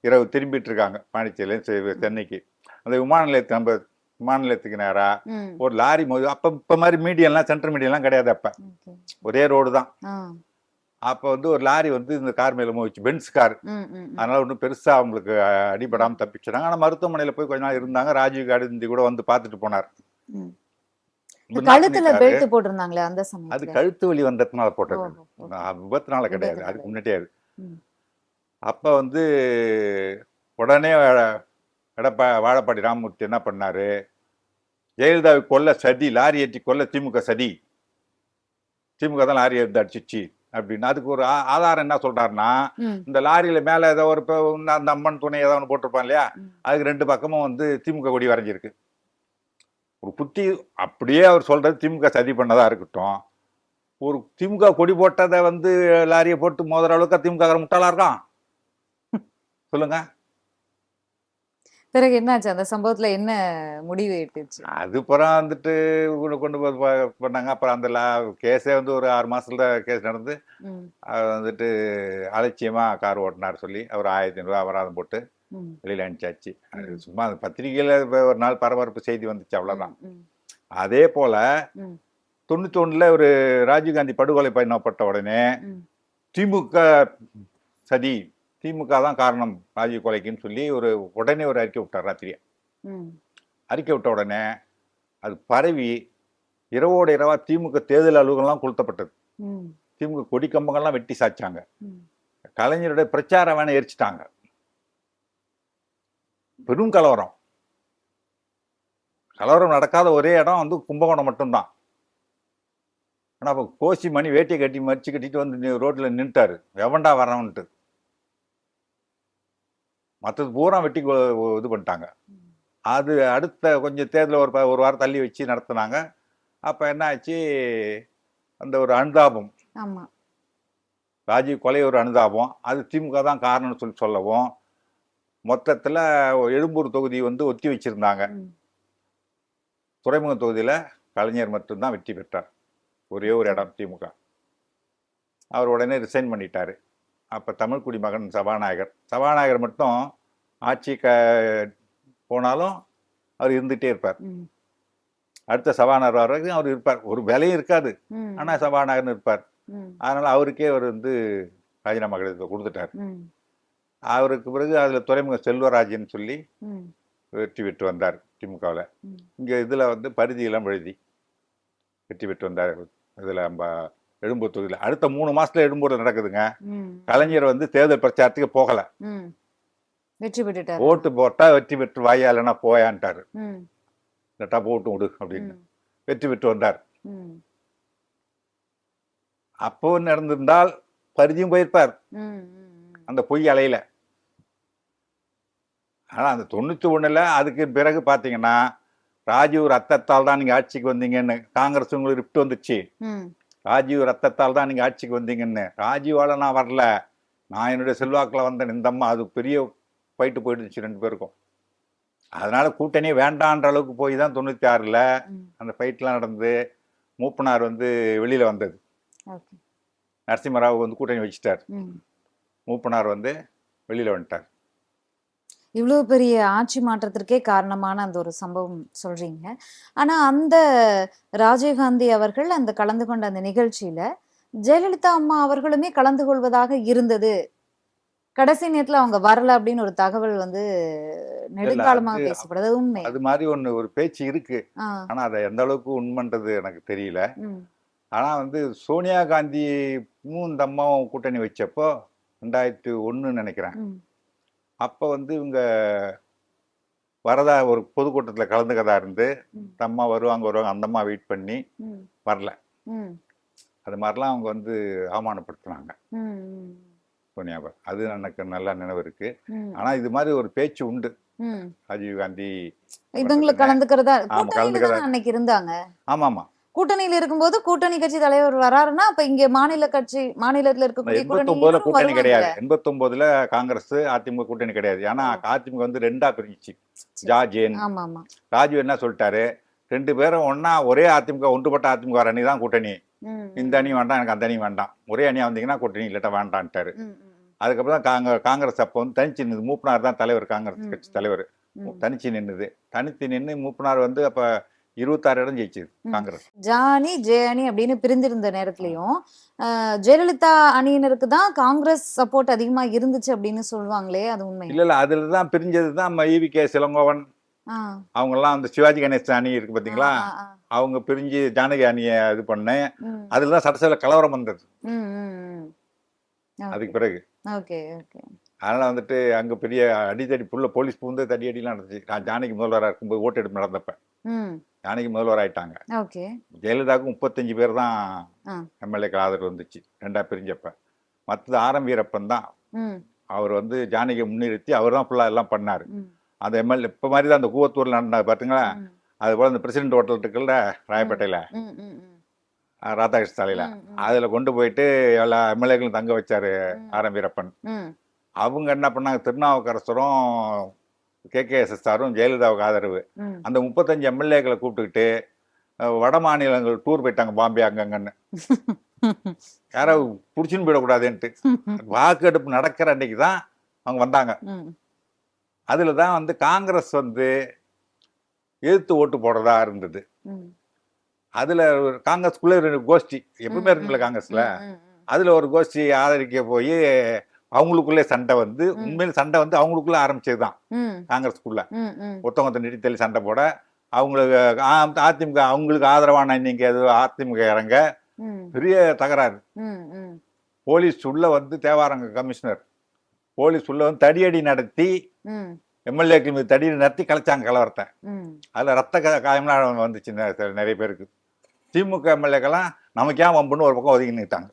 இரவு திரும்பிட்டு இருக்காங்க பாண்டிச்சேரியில சென்னைக்கு. அந்த விமான நிலையத்துக்கு நேரா ஒரு லாரி மோதி. அப்ப இப்ப மாதிரி மீடியெல்லாம் சென்ட்ரல் மீடியெல்லாம் கிடையாது, அப்ப ஒரே ரோடு தான். அப்ப வந்து ஒரு லாரி வந்து இந்த கார் மேல மோதிச்சு, பென்ஸ் கார். அதனால ஒன்றும் பெருசா அவங்களுக்கு அடிபடாம தப்பிச்சிட்டாங்க. ஆனா மருத்துவமனையில போய் கொஞ்ச நாள் இருந்தாங்க. ராஜீவ் காந்தி கூட வந்து பார்த்துட்டு போனார். கழுத்துல பெல்ட் போட்டிருந்தாங்களே அந்த சமயம், அது கழுத்து வலி வந்ததுனால போட்டது, விபத்துனால கிடையாது, அதுக்கு முன்னாடியே. அப்ப வந்து உடனே வாழப்பாடி ராமமூர்த்தி என்ன பண்ணாரு, ஜெயலலிதாவை கொல்ல சதி, லாரி ஏற்றி கொல்ல திமுக சதி, திமுக தான் லாரி எடுத்து அடிச்சிச்சு அப்படின்னு. அதுக்கு ஒரு ஆதாரம் என்ன சொல்றாருன்னா, இந்த லாரியில மேல ஏதோ ஒரு அந்த அம்மன் துணை ஏதோ ஒன்று போட்டிருப்பான் இல்லையா, அதுக்கு 2 பக்கமும் வந்து திமுக கொடி வரைஞ்சிருக்கு. ஒரு புத்தி அப்படியே அவர் சொல்றது திமுக சதி பண்ணதா இருக்கட்டும். ஒரு திமுக கொடி போட்டதை வந்து லாரியை போட்டு மோதுற அளவுக்கு திமுக முட்டாளா இருக்கான் சொல்லுங்க. பிறகு என்னாச்சு, அந்த சம்பவத்துல என்ன முடிவு எடுத்துச்சு? அதுக்கப்புறம் வந்துட்டு கொண்டு போய் பண்ணாங்க. அப்புறம் அந்த கேஸே வந்து ஒரு 6 மாசத்துல கேஸ் நடந்து அவர் வந்துட்டு அலட்சியமா கார் ஓட்டினார் சொல்லி அவர் 1500 ரூபாய் அபராதம் போட்டு வெளியில அனுப்பிச்சாச்சு. அது சும்மா அந்த பத்திரிகையில ஒரு நாள் பரபரப்பு செய்தி வந்துச்சு, அவ்வளவுதான். அதே போல 91 ஒரு ராஜீவ்காந்தி படுகொலை பண்ணப்பட்ட உடனே திமுக சதி, திமுக தான் காரணம் ராஜீவ் கொலைக்குன்னு சொல்லி உடனே ஒரு அறிக்கை விட்டார். ராத்திரியா அறிக்கை விட்ட உடனே அது பரவி இரவோட இரவா திமுக தேர்தல் அலுவலகம்லாம் கொளுத்தப்பட்டது. திமுக கொடி கம்பங்கள்லாம் வெட்டி சாய்ச்சாங்க. கலைஞருடைய பிரச்சார வேணை எரிச்சிட்டாங்க. பெரும் கலவரம். கலவரம் நடக்காத ஒரே இடம் வந்து கும்பகோணம் மட்டும்தான். ஆனா அப்ப கோசி மணி வேட்டியை கட்டி மறிச்சு கட்டிட்டு வந்து ரோட்ல நின்ட்டாரு, எவன்டா வரவன்ட்டு. மற்றது பூரா வெட்டி இது பண்ணிட்டாங்க. அது அடுத்த கொஞ்சம் தேர்தல் ஒரு வாரம் தள்ளி வச்சு நடத்தினாங்க. அப்ப என்ன ஆச்சு, அந்த ஒரு அனுதாபம், ராஜீவ் கொலை ஒரு அனுதாபம், அது திமுக தான் காரணம்னு சொல்லவும் மொத்தத்தில் எழும்பூர் தொகுதி வந்து ஒத்தி வச்சிருந்தாங்க. துறைமுக தொகுதியில் கலைஞர் மட்டும்தான் வெற்றி பெற்றார். ஒரே ஒரு இடம் திமுக. அவர் உடனே ரிசைன் பண்ணிட்டாரு. அப்போ தமிழ் குடிமகன் சபாநாயகர் மட்டும் ஆட்சி போனாலும் அவர் இருந்துகிட்டே இருப்பார். அடுத்த சபாநாயகர் வரைக்கும் அவர் இருப்பார். ஒரு வேலையும் இருக்காது, ஆனால் சபாநாயகர்னு இருப்பார். அதனால் அவருக்கே அவர் வந்து ராஜினாமா கடிதத்தை கொடுத்துட்டார். அவருக்கு பிறகு அதில் துறைமுக செல்வராஜன் சொல்லி வெற்றி பெற்று வந்தார் திமுகவில். இங்கே இதில் வந்து பரிதியெல்லாம் எழுதி வெற்றி பெற்று வந்தார். இதில் நம்ம எழும்பூர் தொகுதியில் அடுத்த 3 மாசத்துல எழும்பூர் நடக்குதுங்க. கலைஞர் வந்து தேர்தல் பிரச்சாரத்துக்கு போகல, வெற்றி பெற்றுட்டார். ஓட்டு போட்டா வெற்றி பெற்று வாயா, இல்லைன்னா போயான்ட்டாரு. இல்லாட்டா போட்டு விடு அப்படின்னு வெற்றி பெற்று வந்தார். அப்போ நடந்திருந்தால் பரிதியும் போயிருப்பார் அந்த பொய் அலையில. ஆனா அந்த 91ல் அதுக்கு பிறகு பாத்தீங்கன்னா ராஜீவ் ரத்தத்தால் தான் நீங்க ஆட்சிக்கு வந்தீங்கன்னு காங்கிரஸ் உங்களுக்கு ரிப்ட் வந்துச்சு. ராஜீவ் ரத்தத்தால் தான் நீங்க ஆட்சிக்கு வந்தீங்கன்னு. ராஜீவால நான் வரல, நான் என்னுடைய செல்வாக்கில் வந்தேன். இந்த அம்மா அது பெரிய ஃபைட்டு போயிடுச்சு 2 பேருக்கும். அதனால கூட்டணியே வேண்டான்ற அளவுக்கு போய் தான் 96ல் அந்த ஃபைட்லாம் நடந்து மூப்பனார் வந்து வெளியில வந்தது. நரசிம்மராவ் வந்து கூட்டணி வச்சுட்டார், மூப்பனார் வந்து வெளியில வந்துட்டார். இவ்வளவு பெரிய ஆட்சி மாற்றத்திற்கே காரணமான அந்த ஒரு சம்பவம் சொல்றீங்க. ஆனா அந்த ராஜீவ்காந்தி அவர்கள் அந்த கலந்து கொண்ட அந்த நிகழ்ச்சியில ஜெயலலிதா அம்மா அவர்களுமே கலந்து கொள்வதாக இருந்தது. கடைசி நேரத்துல அவங்க வரல அப்படின்னு ஒரு தகவல் வந்து நெடுங்காலமாக பேசப்படுது. உண்மை அது மாதிரி ஒரு பேச்சு இருக்கு. ஆனா அதை எந்த அளவுக்கு உண்மைன்றது எனக்கு தெரியல. ஆனா வந்து சோனியா காந்தி இந்த அம்மாவும் கூட்டணி வச்சப்போ 2001 நினைக்கிறேன். அப்போ வந்து இவங்க வரதா ஒரு பொதுக்கூட்டத்தில் கலந்துக்கதா இருந்து அம்மா வருவாங்க அந்த அம்மா வெயிட் பண்ணி வரல. அது மாதிரிலாம் அவங்க வந்து அவமானப்படுத்தினாங்க சோனியாவை. அது எனக்கு நல்லா நினைவு இருக்கு. ஆனா இது மாதிரி ஒரு பேச்சு உண்டு. ராஜீவ் காந்தி இவங்களை கலந்துக்கிறதா அன்னைக்கு இருந்தாங்க. ஆமா ஆமா, கூட்டணியில இருக்கும்போது கூட்டணி கட்சி தலைவர் வராருன்னா அப்ப இங்க மாநிலத்துல இருக்கக்கூடிய 89ல் கூட்டணி கிடையாது. 89ல் காங்கிரஸ் அதிமுக கூட்டணி கிடையாது. ஏன்னா அதிமுக வந்து 2ஆ பிரிஞ்சிச்சு. ஜார்ஜியன் ராஜீவ் என்ன சொல்லிட்டாரு, 2 பேரும் ஒன்னா ஒரே அதிமுக ஒன்றுபட்ட அதிமுக அணி தான் கூட்டணி. இந்த அணி வேண்டாம், எனக்கு அந்த அணி வேண்டாம், ஒரே அணியா வந்தீங்கன்னா கூட்டணி, இல்லாட்டா வேண்டான்ட்டாரு. அதுக்கப்புறம் காங்கிரஸ் அப்போ வந்து தனிச்சு நின்று மூப்பனார் தான் தலைவர், காங்கிரஸ் கட்சி தலைவர். தனிச்சு நின்று மூப்பனார் வந்து அப்ப 26 இடம் ஜெயிச்சது காங்கிரஸ். ஜானி ஜெயணி அப்படின்னு பிரிந்திருந்த நேரத்திலயும் ஜெயலலிதா அணியினருக்கு தான் காங்கிரஸ் சப்போர்ட் அதிகமா இருந்துச்சு அப்படின்னு சொல்லுவாங்களே, அது உண்மை இல்ல? அதுலதான் பிரிஞ்சதுதான் ஈவி.கே. சிலங்கோவன் அவங்க எல்லாம் அந்த சிவாஜி கணேசன் அணி இருக்கு பாத்தீங்களா, அவங்க பிரிஞ்சு ஜானகி அணிய இது பண்ண, அதுலதான் சட்டசபையில கலவரம் வந்தது அதுக்கு பிறகு. அதனால வந்துட்டு அங்க பெரிய அடித்தடி புள்ள போலீஸ் பூந்து தடியடிலாம் நடந்துச்சு. ஜானகி முதல்வராக இருக்கும்போது ஓட்டு எடுப்பு நடந்தப்ப ஜானகி முதல்வர் ஆயிட்டாங்க. ஜெயலலிதாவுக்கு 35 பேர் தான் எம்எல்ஏக்கு ஆதரவு வந்துச்சு 2ஆ பிரிஞ்சப்ப. மற்றது ஆரம் வீரப்பன் தான் அவர் வந்து ஜானகியை முன்னிறுத்தி அவர் தான் ஃபுல்லா எல்லாம் பண்ணாரு. அந்த எம்எல்ஏ இப்ப மாதிரி தான் அந்த கூவத்தூர்ல நடந்தது பாத்தீங்களா. அது போல அந்த பிரசிடென்ட் ஹோட்டல் இருக்குல்ல ராயப்பேட்டையில, ராதாகிருஷ்ண சாலையில, அதுல கொண்டு போயிட்டு எல்லா எம்எல்ஏக்களும் தங்க வச்சாரு ஆரம் வீரப்பன். அவங்க என்ன பண்ணாங்க, திருநாவுக்கரசரும் KKSSரும் ஜெயலலிதாவுக்கு ஆதரவு. அந்த 35 எம்எல்ஏக்களை கூப்பிட்டுக்கிட்டு வட மாநிலங்கள் டூர் போயிட்டாங்க, பாம்பே அங்கங்கன்னு. யாராவது புடிச்சுன்னு போயிடக்கூடாதுன்ட்டு வாக்கெடுப்பு நடக்கிற அன்னைக்கு தான் அவங்க வந்தாங்க. அதுலதான் வந்து காங்கிரஸ் வந்து எதிர்த்து ஓட்டு போடுறதா இருந்தது. அதுல காங்கிரஸ்குள்ள ஒரு கோஷ்டி எப்பவுமே இருக்குல்ல காங்கிரஸ்ல, அதுல ஒரு கோஷ்டி ஆதரிக்க போய் அவங்களுக்குள்ளே சண்டை வந்து, உண்மையில சண்டை வந்து அவங்களுக்குள்ள ஆரம்பிச்சதுதான் காங்கிரஸ்குள்ள. ஒருத்தவங்க நீட்டி சண்டை போட, அவங்களுக்கு அதிமுக அவங்களுக்கு ஆதரவான நீங்க அதிமுக இறங்க பெரிய தகராறு. போலீஸ் உள்ள வந்து தேவாரங்க கமிஷனர் போலீஸ் உள்ள வந்து தடியடி நடத்தி எம்எல்ஏக்கள் மீது தடியடி நடத்தி கலைச்சாங்க கலவரத்தை. அதுல ரத்த காயம்லாம் வந்துச்சு நிறைய பேருக்கு. திமுக எம்எல்ஏக்கெல்லாம் நமக்கு ஏன் வம்புன்னு ஒரு பக்கம் ஒதுக்கி நிட்டாங்க.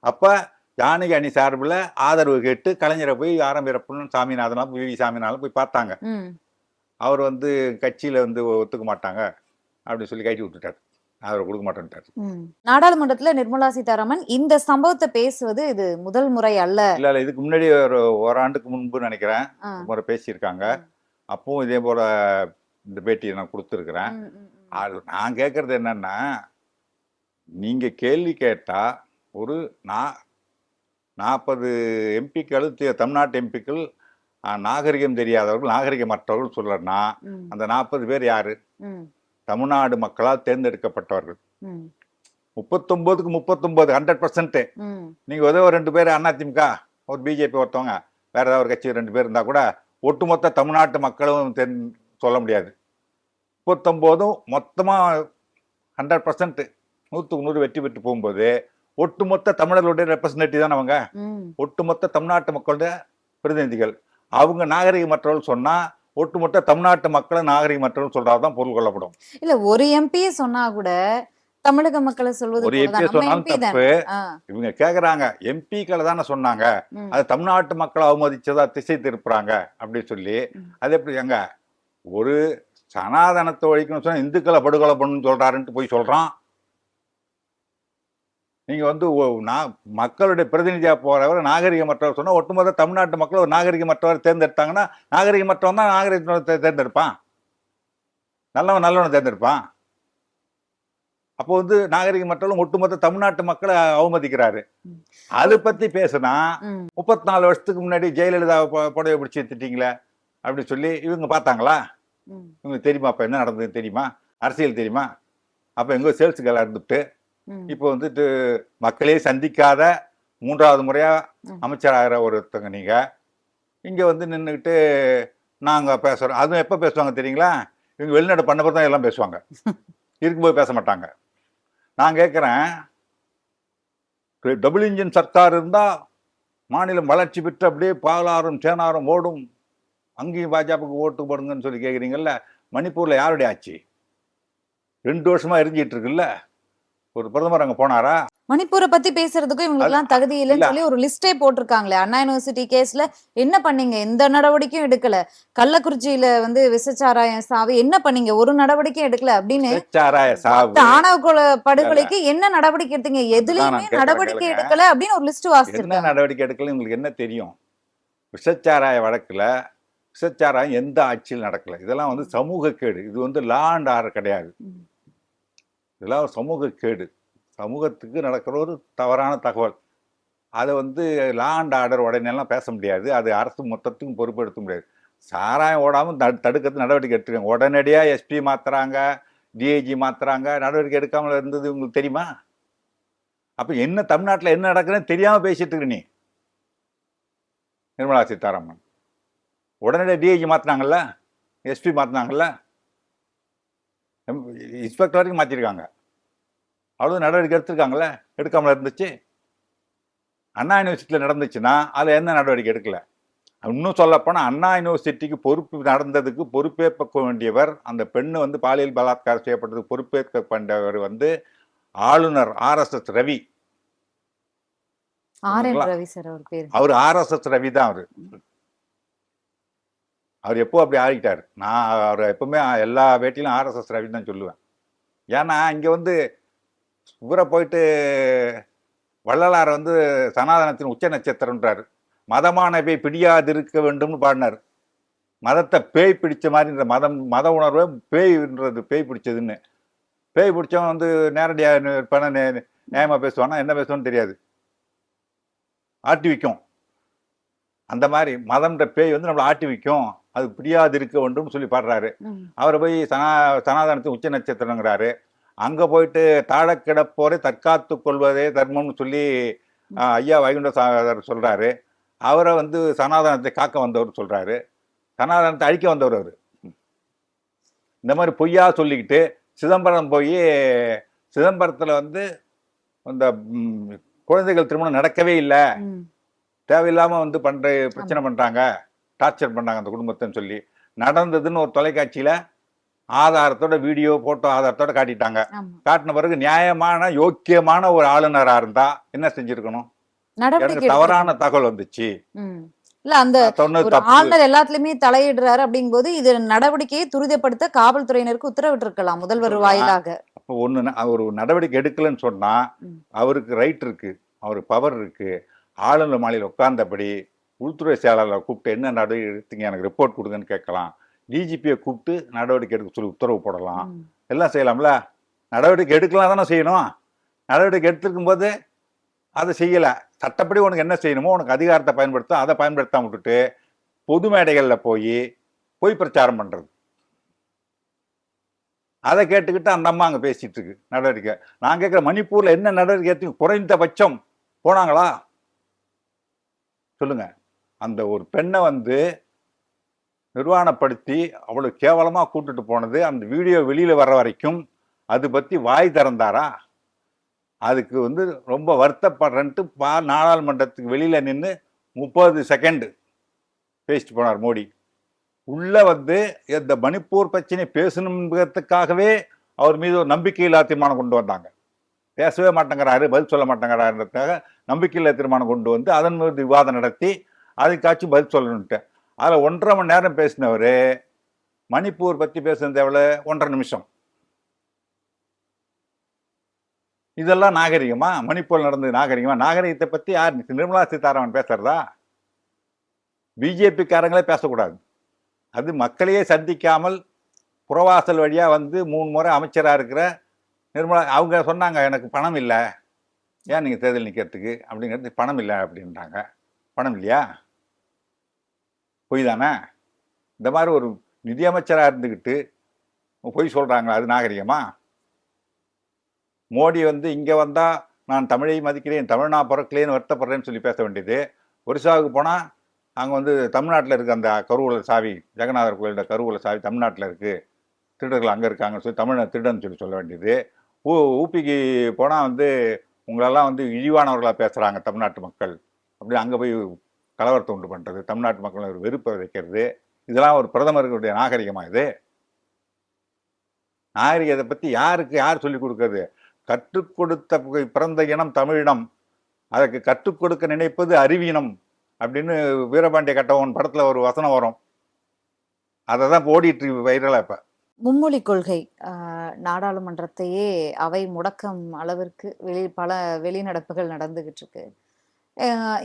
அப்ப ஜானகி அணி சார்பில் ஆதரவு கேட்டு கலைஞரை போய் ஆரம் வீரப்பன், சாமிநாதனும் வி.வி. சாமிநாதனும் போய் பார்த்தாங்க. அவர் வந்து கட்சியில வந்து ஒத்துக்க மாட்டாங்க அப்படின்னு சொல்லி கட்டி விட்டுட்டார். அவர் கொடுக்க மாட்டேன்ட்டார். நாடாளுமன்றத்துல நிர்மலா சீதாராமன் இந்த சம்பவத்தை பேசுவது இது முதல் முறை அல்ல. இல்ல இல்ல, இதுக்கு முன்னாடி ஒரு ஓராண்டுக்கு முன்பு நினைக்கிறேன் ஒரு முறை பேசியிருக்காங்க. அப்பவும் இதே போல இந்த பேட்டியை நான் கொடுத்துருக்குறேன். அது நான் கேட்கறது என்னன்னா, நீங்க கேள்வி கேட்டா ஒரு 40 எம்பிக்கள், தமிழ்நாட்டு எம்பிக்கள் நாகரிகம் தெரியாதவர்கள், நாகரிகமற்றவர்கள் சொல்லனா, அந்த 40 பேர் யாரு? தமிழ்நாடு மக்களால் தேர்ந்தெடுக்கப்பட்டவர்கள். 39க்கு 39 100%. நீங்க ஏதோ ஒரு 2 பேர் அதிமுக, ஒரு பிஜேபி, ஒருத்தவங்க வேற ஏதாவது ஒரு கட்சி 2 பேர் இருந்தா கூட ஒட்டுமொத்த தமிழ்நாட்டு மக்களும் சொல்ல முடியாது. 39 மொத்தமா 100% 100க்கு 100 வெற்றி பெற்று போகும்போது ஒட்டுமொத்த தமிழர்களுடைய ரெப்ரசன்டேட்டிவ் தான் அவங்க. ஒட்டுமொத்த தமிழ்நாட்டு மக்களுடைய பிரதிநிதிகள். அவங்க நாகரிகமற்றவர்கள் சொன்னா ஒட்டுமொத்த தமிழ்நாட்டு மக்களை நாகரிகமற்றவர்கள் சொல்றாதான் பொருள் கொள்ளப்படும். இல்ல ஒரு எம்பி சொன்னா கூட தமிழக மக்களை சொல்வது ஒரு எம்பி சொன்னாலும் தப்பு. இவங்க கேக்குறாங்க எம்பிக்களை தானே சொன்னாங்க, அது தமிழ்நாட்டு மக்களை அவமதிச்சதா திசை திருப்புறாங்க அப்படின்னு சொல்லி. அது எப்படி எங்க ஒரு சனாதனத்தை ஒழிக்கணும் சொன்னா இந்துக்களை படுகொலை பண்ணணும்னு சொல்றாருன்ட்டு போய் சொல்றான். நீங்க வந்து மக்களுடைய பிரதிநிதியா போறவர் நாகரிகமற்றவர் சொன்னா ஒட்டுமொத்த தமிழ்நாட்டு மக்கள் ஒரு நாகரிகமற்றவர் தேர்ந்தெடுத்தாங்கன்னா நாகரிகமற்றவன் தான் நாகரிகத்தை தேர்ந்தெடுப்பான், நல்லவனை தேர்ந்தெடுப்பான். அப்போ வந்து நாகரிகமற்றவர்களும் ஒட்டுமொத்த தமிழ்நாட்டு மக்களை அவமதிக்கிறாரு. அதை பத்தி பேசுனா 34 வருஷத்துக்கு முன்னாடி ஜெயலலிதா புடவை பிடிச்சி திட்டீங்களே அப்படின்னு சொல்லி இவங்க பார்த்தாங்களா? இவங்களுக்கு தெரியுமா அப்ப என்ன நடந்ததுன்னு தெரியுமா? அரசியல் தெரியுமா? அப்ப எங்கோ சேல்ஸ் கேலா இருந்துட்டு இப்போ வந்துட்டு மக்களே சந்திக்காத 3வது முறையா அமைச்சராகிற ஒருத்தங்க நீங்க இங்க வந்து நின்றுக்கிட்டு நாங்க பேசுறோம். அதுவும் எப்ப பேசுவாங்க தெரியுங்களா? இவங்க வெளிநாடு பண்ண தான் எல்லாம் பேசுவாங்க, இருக்கும்போது பேச மாட்டாங்க. நான் கேட்கிறேன், டபுள் இன்ஜின் சர்க்கார் இருந்தா மாநிலம் வளர்ச்சி பெற்று அப்படியே பாலாறும் சேனாரும் ஓடும், அங்கேயும் பாஜகவுக்கு ஓட்டு போடுங்கன்னு சொல்லி கேட்குறீங்கல்ல. மணிப்பூர்ல யாருடைய ஆட்சி? 2 வருஷமா எரிஞ்சிட்டு இருக்குல்ல. ஒரு பிரதமர் அங்க போனாரா? மணிப்பூரை பத்தி பேசுறதுக்கும் இவங்களுக்கு எல்லாம் தகுதி இல்லைன்னு சொல்லி ஒரு லிஸ்டே போட்டிருக்காங்களே. அண்ணா யூனிவர்சிட்டி கேஸ்ல என்ன பண்ணீங்க? எந்த நடவடிக்கையும் எடுக்கல. கள்ளக்குறிச்சியில வந்து விசச்சாராயம் சாவு என்ன பண்ணீங்க? ஒரு நடவடிக்கையும் எடுக்கல அப்படின்னு. ஆணவ கொலை படுகொலைக்கு என்ன நடவடிக்கை எடுத்தீங்க? எதுலயுமே நடவடிக்கை எடுக்கல அப்படின்னு ஒரு லிஸ்ட் வாசிச்சிருக்காங்க. என்ன நடவடிக்கை எடுக்கல உங்களுக்கு என்ன தெரியும்? விசச்சாராய வழக்குல விசச்சாராயம் எந்த ஆட்சியில் நடக்கல. இதெல்லாம் வந்து சமூக கேடு. இது வந்து லா அண்ட் ஆர்டர் கிடையாது. இதெல்லாம் ஒரு சமூக கேடு, சமூகத்துக்கு நடக்கிற ஒரு தவறான தகவல். அதை வந்து லா அண்ட் ஆர்டர் உடனேலாம் பேச முடியாது. அது அரசு மொத்தத்துக்கும் பொறுப்பெடுத்த முடியாது. சாராயம் ஓடாமல் தடுக்கிறது நடவடிக்கை எடுத்துருக்காங்க. உடனடியாக எஸ்பி மாத்துறாங்க, டிஐஜி மாத்துறாங்க, நடவடிக்கை எடுக்காமல் இருந்தது உங்களுக்கு தெரியுமா? அப்போ என்ன தமிழ்நாட்டில் என்ன நடக்குதுன்னு தெரியாமல் பேசிட்டு இருக்கு நீ நிர்மலா சீதாராமன். உடனடியாக டிஐஜி மாத்தினாங்கல்ல, எஸ்பி மாத்தினாங்கல்ல, இன்ஸ்பெக்டர் வரைக்கும் மாற்றிருக்காங்க. அவ்வளோ நடவடிக்கை எடுத்திருக்காங்களே, எடுக்காமல் இருந்துச்சு. அண்ணா யூனிவர்சிட்டியில் நடந்துச்சுன்னா அதில் என்ன நடவடிக்கை எடுக்கல? இன்னும் சொல்லப்போனால் அண்ணா யூனிவர்சிட்டிக்கு பொறுப்பு நடந்ததுக்கு பொறுப்பேற்க வேண்டியவர், அந்த பெண்ணு வந்து பாலியல் பலாத்காரம் செய்யப்பட்டதுக்கு பொறுப்பேற்க வேண்டியவர் வந்து ஆளுநர் RSS ரவி. அவர் RSS ரவி தான். அவர் எப்போ அப்படி ஆகிட்டார். நான் அவர் எப்பவுமே எல்லா வேட்டிலும் RSS ரவி தான் சொல்லுவேன். ஏன்னா இங்கே வந்து இவரை போயிட்டு வள்ளலார் வந்து சனாதனத்தின் உச்ச நட்சத்திரம்ன்றாரு. மதமான பேய் பிடியாதிருக்க வேண்டும்னு பாடினார். மதத்தை பேய் பிடிச்ச மாதிரி மத உணர்வை பேய்ன்றது பேய் பிடிச்சதுன்னு. பேய் பிடிச்சவன் வந்து நேரடியாக இருப்பான நியாயமாக பேசுவானா? என்ன பேசுவான்னு தெரியாது, ஆட்டி வைக்கும். அந்த மாதிரி மதம்ன்ற பேய் வந்து நம்மளை ஆட்டி வைக்கும், அது பிடியாது இருக்க வேண்டும் சொல்லி பாடுறாரு. அவரை போய் சனாதனத்தின் உச்ச நட்சத்திரங்கிறாரு. அங்க போயிட்டு தாழ கிடப்போரை தற்காத்து கொள்வதே தர்மம்னு சொல்லி ஐயா வைகுண்ட சாகர் சொல்றாரு. அவரை வந்து சனாதனத்தை காக்க வந்தவர் சொல்றாரு, சனாதனத்தை அழிக்க வந்தவர் அவரு. இந்த மாதிரி பொய்யா சொல்லிக்கிட்டு சிதம்பரம் போய் சிதம்பரத்துல வந்து இந்த குழந்தைகள் திருமணம் நடக்கவே இல்லை, தேவையில்லாம வந்து பிரச்சனை பண்றாங்க, டார்ச்சர் பண்ணாங்க அந்த குடும்பத்தைன்னு சொல்லி நடந்ததுன்னு ஒரு தொலைக்காட்சியில ஆதாரத்தோட வீடியோ போட்டோ ஆதாரத்தோட காட்டிட்டாங்க. காட்டின பிறகு நியாயமான யோக்கியமான ஒரு ஆளுநரா இருந்தா என்ன செஞ்சிருக்கணும்? எனக்கு தவறான தகவல் வந்துச்சு, இல்ல அந்த ஆளுநர் எல்லாத்துலயுமே தலையிடுறாரு அப்படிங்கும்போது இது நடவடிக்கையை துரிதப்படுத்த காவல்துறையினருக்கு உத்தரவிட்டு இருக்கலாம் முதல்வர் வாயிலாக. ஒன்று ஒரு நடவடிக்கை எடுக்கலைன்னு சொன்னால் ம். அவருக்கு ரைட் இருக்குது, அவருக்கு பவர் இருக்குது. ஆளுநர் மாளிகையில் உட்கார்ந்தபடி உள்துறை செயலாளரை கூப்பிட்டு என்ன நடவடிக்கை எடுத்தீங்க, எனக்கு ரிப்போர்ட் கொடுங்கன்னு கேட்கலாம். டிஜிபியை கூப்பிட்டு நடவடிக்கை எடுக்க சொல்லி உத்தரவு போடலாம். ம். எல்லாம் செய்யலாம்ல. நடவடிக்கை எடுக்கலாம் தானே செய்யணும். நடவடிக்கை எடுத்துருக்கும் போது அதை செய்யலை. சட்டப்படி உனக்கு என்ன செய்யணுமோ உனக்கு அதிகாரத்தை பயன்படுத்த, அதை பயன்படுத்தாம விட்டுட்டு பொது மேடைகளில் போய் பிரச்சாரம் பண்ணுறது. அதை கேட்டுக்கிட்டு அந்த அம்மா அங்கே பேசிட்டு இருக்கு நடவடிக்கை. நான் கேட்குற மணிப்பூரில் என்ன நடவடிக்கை எடுத்து குறைந்தபட்சம் போனாங்களா சொல்லுங்க. அந்த ஒரு பெண்ணை நிர்வாணப்படுத்தி அவ்வளோ கேவலமாக கூட்டுட்டு போனது, அந்த வீடியோ வெளியில் வர்ற வரைக்கும் அது பற்றி வாய் திறந்தாரா? அதுக்கு ரொம்ப வருத்தப்படுறேன்ட்டு நாடாளுமன்றத்துக்கு வெளியில் நின்று 30 செகண்ட் பேசிட்டு போனார் மோடி. உள்ள இந்த மணிப்பூர் பிரச்சனை பேசணுங்கிறதுக்காகவே அவர் மீது ஒரு நம்பிக்கையில்லா தீர்மானம் கொண்டு வந்தாங்க. பேசவே மாட்டேங்கிறாரு, பதில் சொல்ல மாட்டேங்கிறாருன்றதுக்காக நம்பிக்கையில்லா தீர்மானம் கொண்டு வந்து அதன் மீது விவாதம் நடத்தி அதுக்காச்சும் பதில் சொல்லணுன்ட்டு அதில் 1.5 மணி நேரம் பேசினவர் மணிப்பூர் பற்றி பேசுனது எவ்வளோ? 1.5 நிமிஷம். இதெல்லாம் நாகரிகமா? மணிப்பூர் நடந்தது நாகரிகமா? நாகரிகத்தை பற்றி யார்? நிர்மலா சீதாராமன் பேசுறதா? பிஜேபிக்காரங்களே பேசக்கூடாது. அது மக்களையே சந்திக்காமல் புறவாசல் வழியாக 3 முறை அமைச்சராக இருக்கிற நிர்மலா அவங்க சொன்னாங்க, எனக்கு பணம் இல்லை, ஏன் நீங்கள் தேர்தல் நிற்கிறதுக்கு அப்படிங்கிறது. பணம் இல்லை அப்படின்றாங்க. பணம் இல்லையா? பொய் தானே? இந்த மாதிரி ஒரு நிதியமைச்சராக இருந்துக்கிட்டு பொய் சொல்கிறாங்களா? அது நாகரிகமா? மோடி இங்கே வந்தால் நான் தமிழை மதிக்கிறேன், தமிழ்நா பிறக்கலேன்னு வருத்தப்படுறேன்னு சொல்லி பேச வேண்டியது. ஒரிசாவுக்கு போனால் அங்கே தமிழ்நாட்டில் இருக்க அந்த கருவூல சாவி, ஜெகநாதர் கோயிலோட கருவூல சாவி தமிழ்நாட்டில் இருக்குது, திருடர்கள் அங்கே இருக்காங்கன்னு சொல்லி தமிழ் திருடன்னு சொல்ல வேண்டியது. ஊபிக்கு போனால் உங்களெல்லாம் இழிவானவர்களாக பேசுகிறாங்க தமிழ்நாட்டு மக்கள், அப்படி அங்கே போய் கலவரத்தை உண்டு பண்ணுறது, தமிழ்நாட்டு மக்கள் ஒரு வெறுப்பை வைக்கிறது. இதெல்லாம் ஒரு பிரதமர்களுடைய நாகரிகமா? இது நாகரிகத்தை பற்றி யார் சொல்லிக் கொடுக்கறது? கற்றுக் கொடுத்த பிறந்த இனம் தமிழினம், அதற்கு கற்றுக் கொடுக்க நினைப்பது அறிவீனம் அப்படின்னு வீரபாண்டிய கட்டவன் படத்தில் ஒரு வசனம் வரும். அதை தான் ஓடிட்டு வைரலா இப்போ. மும்மொழி கொள்கை நாடாளுமன்றத்தையே அவை முடக்கம் அளவிற்கு பல வெளிநடப்புகள் நடந்துகிட்டு இருக்கு.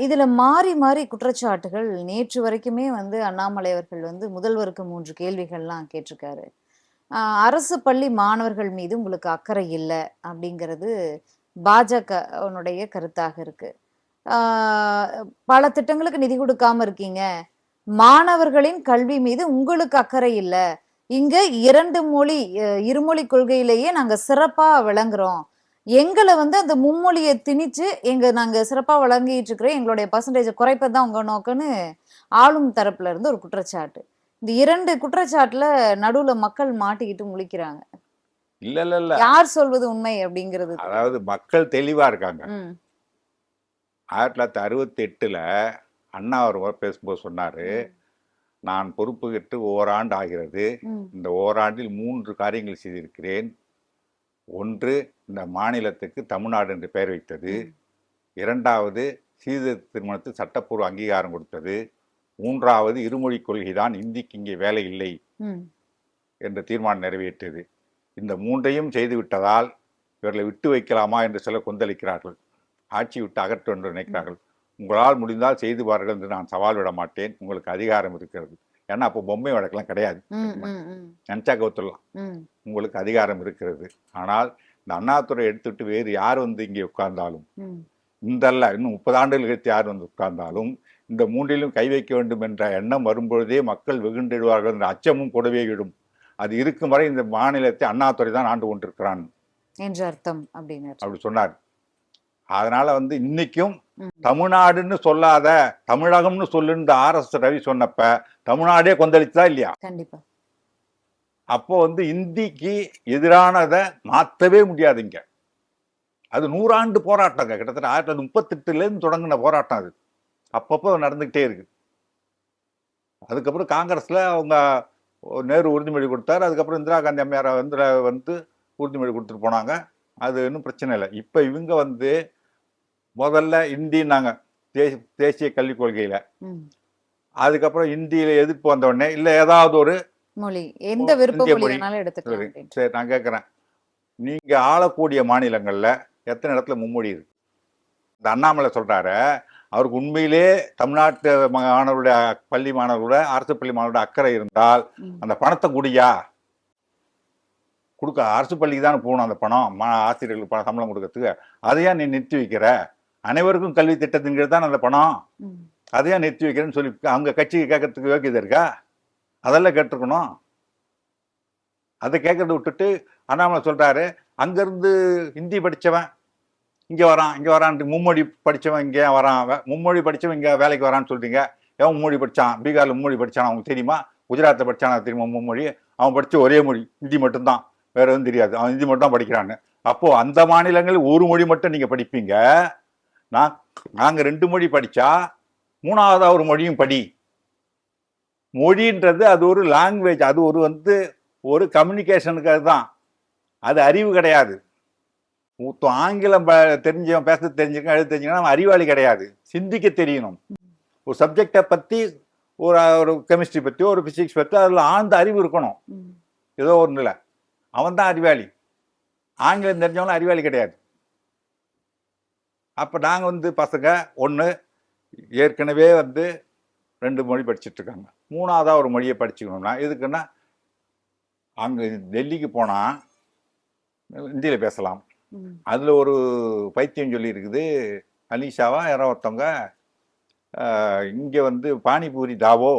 இதுல மாறி மாறி குற்றச்சாட்டுகள் நேற்று வரைக்குமே அண்ணாமலை அவர்கள் முதல்வருக்கு 3 கேள்விகள்லாம் கேட்டிருக்காரு. அரசு பள்ளி மாணவர்கள் மீது உங்களுக்கு அக்கறை இல்லை அப்படிங்கிறது பாஜகனுடைய கருத்தாக இருக்கு. பல திட்டங்களுக்கு நிதி கொடுக்காம இருக்கீங்க, மாணவர்களின் கல்வி மீது உங்களுக்கு அக்கறை இல்லை, இங்க 2 மொழி இருமொழி கொள்கையிலேயே நாங்க சிறப்பா விளங்குறோம், எங்களை அந்த மும்மொழியை திணிச்சு நாங்க சிறப்பா வழங்கிட்டு இருக்கிறோம், எங்களுடைய பர்சன்டேஜை குறைப்பதுதான் உங்க நோக்கம்னு ஆளும் தரப்புல இருந்து ஒரு குற்றச்சாட்டு. இந்த 2 குற்றச்சாட்டுல நடுவுல மக்கள் மாட்டிக்கிட்டு முழிக்கிறாங்க. இல்ல யார் சொல்வது உண்மை அப்படிங்கிறது? அதாவது மக்கள் தெளிவா இருக்காங்க. 1968 அண்ணா அவர் பேசும்போது சொன்னாரு, நான் பொறுப்புகேற்று ஓராண்டு ஆகிறது, இந்த ஓராண்டில் 3 காரியங்கள் செய்திருக்கிறேன். ஒன்று, இந்த மாநிலத்துக்கு தமிழ்நாடு என்று பெயர் வைத்தது. 2வது, சீர்திருத்த திருமணத்துக்கு சட்டப்பூர்வ அங்கீகாரம் கொடுத்தது. 3வது, இருமொழி கொள்கைதான், இந்திக்கு இங்கே வேலை இல்லை என்ற தீர்மானம் நிறைவேற்றியது. இந்த 3ஐயும் செய்துவிட்டதால் இவர்களை விட்டு வைக்கலாமா என்று சிலர் கொந்தளிக்கிறார்கள். ஆட்சி விட்டு அகற்ற என்று நினைக்கிறார்கள். உங்களால் முடிந்தால் செய்து பாருங்கள் என்று நான் சவால் விட மாட்டேன். உங்களுக்கு அதிகாரம் இருக்கிறது. ஏன்னா அப்போ பொம்மை வழக்கெல்லாம் கிடையாது, நினைச்சா கவுத்துடலாம். உங்களுக்கு அதிகாரம் இருக்கிறது. ஆனால் இந்த அண்ணாதுரை எடுத்துட்டு வேறு யார் இங்கே உட்கார்ந்தாலும், இன்னும் 30 ஆண்டுகள் கழித்து யார் உட்கார்ந்தாலும், இந்த 3லும் கை வைக்க வேண்டும் என்ற எண்ணம் வரும்பொழுதே மக்கள் வெகுண்டிடுவார்கள் என்ற அச்சமும் கூடவே விடும். அது இருக்கும் வரை இந்த மாநிலத்தை அண்ணாதுரை தான் ஆண்டு கொண்டிருக்கிறான் என்று அர்த்தம் அப்படின்னு அப்படி சொன்னார். அதனால இன்னைக்கும் தமிழ்நாடுன்னு சொல்லாத தமிழகம்னு சொல்லுன்னு RS ரவி சொன்னப்ப தமிழ்நாடே கொந்தளிச்சதா இல்லையா? கண்டிப்பா. அப்போ இந்திக்கு எதிரானதை மாற்றவே முடியாதுங்க. அது 100 ஆண்டு போராட்டங்க. கிட்டத்தட்ட 1938 தொடங்கின போராட்டம். அது அப்பப்போ நடந்துகிட்டே இருக்கு. அதுக்கப்புறம் காங்கிரஸ்ல அவங்க நேரு உறுதிமொழி கொடுத்தாரு. அதுக்கப்புறம் இந்திரா காந்தி அம்மையார் உறுதிமொழி கொடுத்துட்டு போனாங்க. அது இன்னும் பிரச்சனை இல்லை. இப்போ இவங்க முதல்ல இந்தின்னாங்க தேசிய கல்விக் கொள்கையில. அதுக்கப்புறம் இந்தியில எதிர்ப்பு வந்த உடனே இல்லை ஏதாவது ஒரு மொழி, எந்த விருப்ப மொழி வேணாலும் எடுத்துக்கலாம். சரி, நான் கேட்குறேன், நீங்க ஆளக்கூடிய மாநிலங்கள்ல எத்தனை இடத்துல மும்மொழி இருக்கு? இந்த அண்ணாமலை சொல்றாரு, அவருக்கு உண்மையிலே தமிழ்நாட்டு மாணவருடைய பள்ளி மாணவர்களோட அரசு பள்ளி மாணவருடைய அக்கறை இருந்தால் அந்த பணத்தை குடியா கொடுக்க, அரசு பள்ளிக்கு தானே போகணும் அந்த பணம், ஆசிரியர்களுக்கு பணம் சம்பளம் கொடுக்கறதுக்கு. அதையா நீ நிறுத்தி வைக்கிற? அனைவருக்கும் கல்வி திட்டத்தின் தான் அந்த பணம், அதையா நிறுத்தி வைக்கிறேன்னு சொல்லி அவங்க கட்சிக்கு கேட்கறதுக்கு யோக்கியது இருக்கா? அதெல்லாம் கேட்டிருக்கணும். அதை கேட்கறத விட்டுட்டு அண்ணாமலை சொல்றாரு, அங்கிருந்து ஹிந்தி படிச்சவன் இங்க வரான், இங்க வரான், மும்மொழி படிச்சவன் இங்கே வரான், மும்மொழி படிச்சவன் இங்க வேலைக்கு வரான்னு சொல்றீங்க. எவன் மும்மொழி படிச்சான்? பீகார்ல மும்மொழி படிச்சான், அவங்களுக்கு தெரியுமா? குஜராத்தில் படிச்சானா தெரியுமா மும்மொழி? அவன் படிச்ச ஒரே மொழி ஹிந்தி மட்டும்தான், வேற எதுவும் தெரியாது. அவன் ஹிந்தி மட்டும் தான் படிக்கிறான்னு. அப்போ அந்த மாநிலங்களில் ஒரு மொழி மட்டும் நீங்க படிப்பீங்க. நாங்க 2 மொழி படிச்சா 3வது ஒரு மொழியும் படி. மொழின்றது அது ஒரு லாங்குவேஜ், அது ஒரு கம்யூனிகேஷனுக்கு. அதுதான், அது அறிவு கிடையாது. ஆங்கிலம் தெரிஞ்சவன், பேச தெரிஞ்சுக்க, எழுத தெரிஞ்சுக்கணும், அவன் அறிவாளி கிடையாது. சிந்திக்க தெரியணும். ஒரு சப்ஜெக்டை பத்தி, ஒரு கெமிஸ்ட்ரி பத்தி, ஒரு பிசிக்ஸ் பத்தி அதுல ஆழ்ந்த அறிவு இருக்கணும். ஏதோ ஒண்ணு இல்லை, அவன் தான் அறிவாளி. ஆங்கிலம் தெரிஞ்சவங்களும் அறிவாளி கிடையாது. அப்ப நாங்க பசங்க ஒண்ணு ஏற்கனவே 2 மொழி படிச்சுட்டு இருக்காங்க, 3வதா ஒரு மொழியை படிச்சுக்கணும்னா எதுக்குன்னா, அங்க டெல்லிக்கு போனா ஹிந்தியில பேசலாம். அதுல ஒரு பைத்தியம் சொல்லி இருக்குது, அனிஷாவா யாரோ ஒருத்தவங்க, இங்க பானிபூரி தாவோ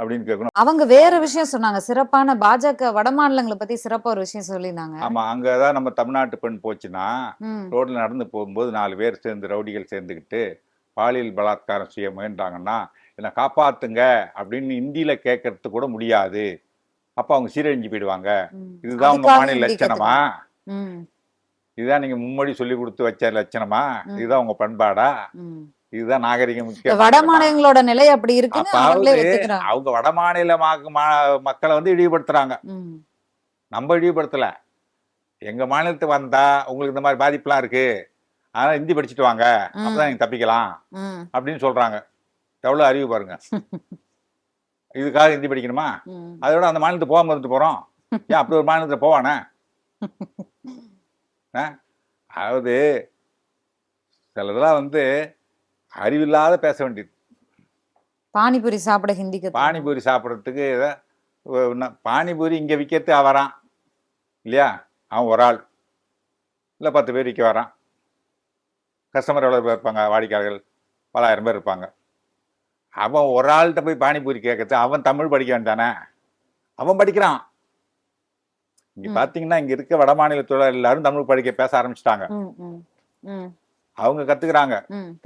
அப்படின்னு கேட்கணும். அவங்க வேற விஷயம் சொன்னாங்க, சிறப்பான பாஜக வட மாநிலங்களை பத்தி சிறப்பா ஒரு விஷயம் சொல்லியிருந்தாங்க. ஆமா, அங்கதான் நம்ம தமிழ்நாட்டு பெண் போச்சுன்னா ரோட்ல நடந்து போகும்போது 4 பேர் சேர்ந்து, ரவுடிகள் சேர்ந்துக்கிட்டு பாலியல் பலாத்காரம் செய்ய முயன்றாங்கன்னா என்னை காப்பாத்துங்க அப்படின்னு ஹிந்தியில கேட்கறது கூட முடியாது. அப்ப அவங்க சீரழிஞ்சு போயிடுவாங்க. இதுதான் உங்க மாநில லட்சணமா? இதுதான் நீங்க மும்மொழி சொல்லி கொடுத்து வச்ச லட்சணமா? இதுதான் உங்க பண்பாடா? இதுதான் நாகரிகம்? வட மாநிலங்களோட நிலை அப்படி இருக்கு. அவங்க வட மாநில மக்களை இழிவுபடுத்துறாங்க. நம்ம இழிவுபடுத்தல. எங்க மாநிலத்துக்கு வந்தா உங்களுக்கு இந்த மாதிரி பாதிப்புலாம் இருக்கு, அதனால ஹிந்தி படிச்சுட்டு வாங்க, அப்பதான் நீங்க தப்பிக்கலாம் அப்படின்னு சொல்றாங்க. எவ்வளவு அறிவு பாருங்க. இதுக்காக ஹிந்தி படிக்கணுமா? அதோட அந்த மாநிலத்துக்கு போகாம இருந்துட்டு போறோம். ஏன் அப்படி ஒரு மாநிலத்துல போவானே? அதாவது சிலதெல்லாம் அறிவில்லாத பேச வேண்டியது. பானிபூரி சாப்பிட ஹிந்திக்கு, பானிபூரி சாப்பிட்றதுக்கு பானிபூரி இங்க விற்கிறது வரான் இல்லையா, அவன் ஒரு ஆள் இல்லை 10 பேர் விற்க வரான். கஸ்டமர் எவ்வளோ பேர் இருப்பாங்க? வாடிக்கையாளர்கள் பல ஆயிரம் பேர் இருப்பாங்க. அவன் ஒரு ஆள்கிட்ட போய் பானிபூரி கேட்கறது, அவன் தமிழ் படிக்க வேண்டானே? அவன் படிக்கிறான். இங்க பாத்தீங்கன்னா இங்க இருக்க வட மாநிலத்தோட எல்லாரும் தமிழ் படிக்க பேச ஆரம்பிச்சுட்டாங்க. அவங்க கத்துக்கிறாங்க,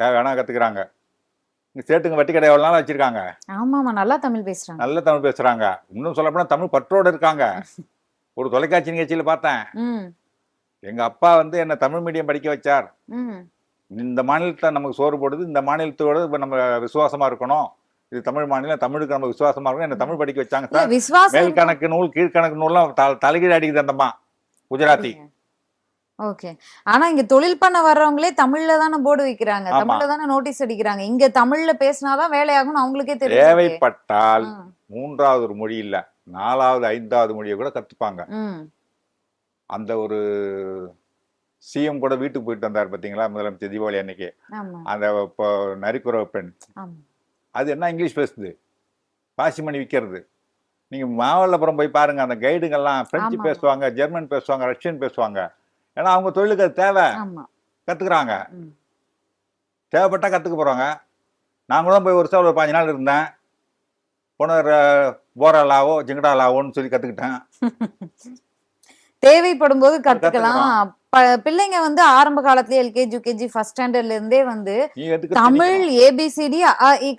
தேவையான கத்துக்கிறாங்க. இங்க சேட்டுங்க வட்டி கடை எவ்வளவு நாள் வச்சிருக்காங்க. நல்லா தமிழ் பேசுறாங்க, நல்ல தமிழ் பேசுறாங்க. இன்னும் சொல்ல போனா தமிழ் பற்றோடு இருக்காங்க. ஒரு தொலைக்காட்சி நிகழ்ச்சியில பார்த்தேன், எங்க அப்பா என்ன தமிழ் மீடியம் படிக்க வச்சார். இந்த மாநிலத்தை நமக்கு சோறு போடுது, இந்த மாநிலத்தோட நம்ம விசுவாசமா இருக்கணும், இது தமிழ் மாநிலம், தமிழுக்கு நம்ம விசுவாசமா இருக்கணும், என்ன தமிழ் படிக்க வச்சாங்க சார். மேல் கணக்கு நூல் கீழ்கணக்கு நூல்லாம் தலைகீழ் அடிக்குது அந்தம்மா, குஜராத்தி. ஓகே. ஆனா இங்க தொழில் பண்ண வர்றவங்களே தமிழ்ல தானே போர்டு வைக்கிறாங்க, தமிழ்ல தானே நோட்டீஸ் அடிக்கிறாங்க. இங்க தமிழ்ல பேசினாதான் வேலையாகும் அவங்களுக்கே தெரியும். தேவைப்பட்டால் 3வது ஒரு மொழி இல்ல, 4வது 5வது மொழியை கூட கத்துப்பாங்க. அந்த ஒரு சிஎம் கூட வீட்டுக்கு போயிட்டு வந்தார் பாத்தீங்களா முதலமைச்சர் தீபாவளி அன்னைக்கு, அந்த நரிக்குறவ பெண், அது என்ன இங்கிலீஷ் பேசுது, பாசிமணி விற்கிறது. நீங்க மாமல்லபுரம் போய் பாருங்க, அந்த கைடுங்கெல்லாம் பிரெஞ்சு பேசுவாங்க, ஜெர்மன் பேசுவாங்க, ரஷ்யன் பேசுவாங்க. ஏன்னா அவங்க தொழிலுக்கு அது தேவை, கத்துக்கிறாங்க. தேவைப்பட்டா கத்துக்க போறாங்க. நான் கூட போய் ஒரு 15 நாள் இருந்தேன். போன போராலாவோ ஜிங்கடாலாவோன்னு சொல்லி கத்துக்கிட்டேன். தேவைப்படும் போது கத்துக்கலாம். பிள்ளைங்க ஆரம்ப காலத்துல எல்கேஜி யூகேஜி ஃபர்ஸ்ட் ஸ்டாண்டர்ட்ல இருந்தே தமிழ் ஏபிசிடி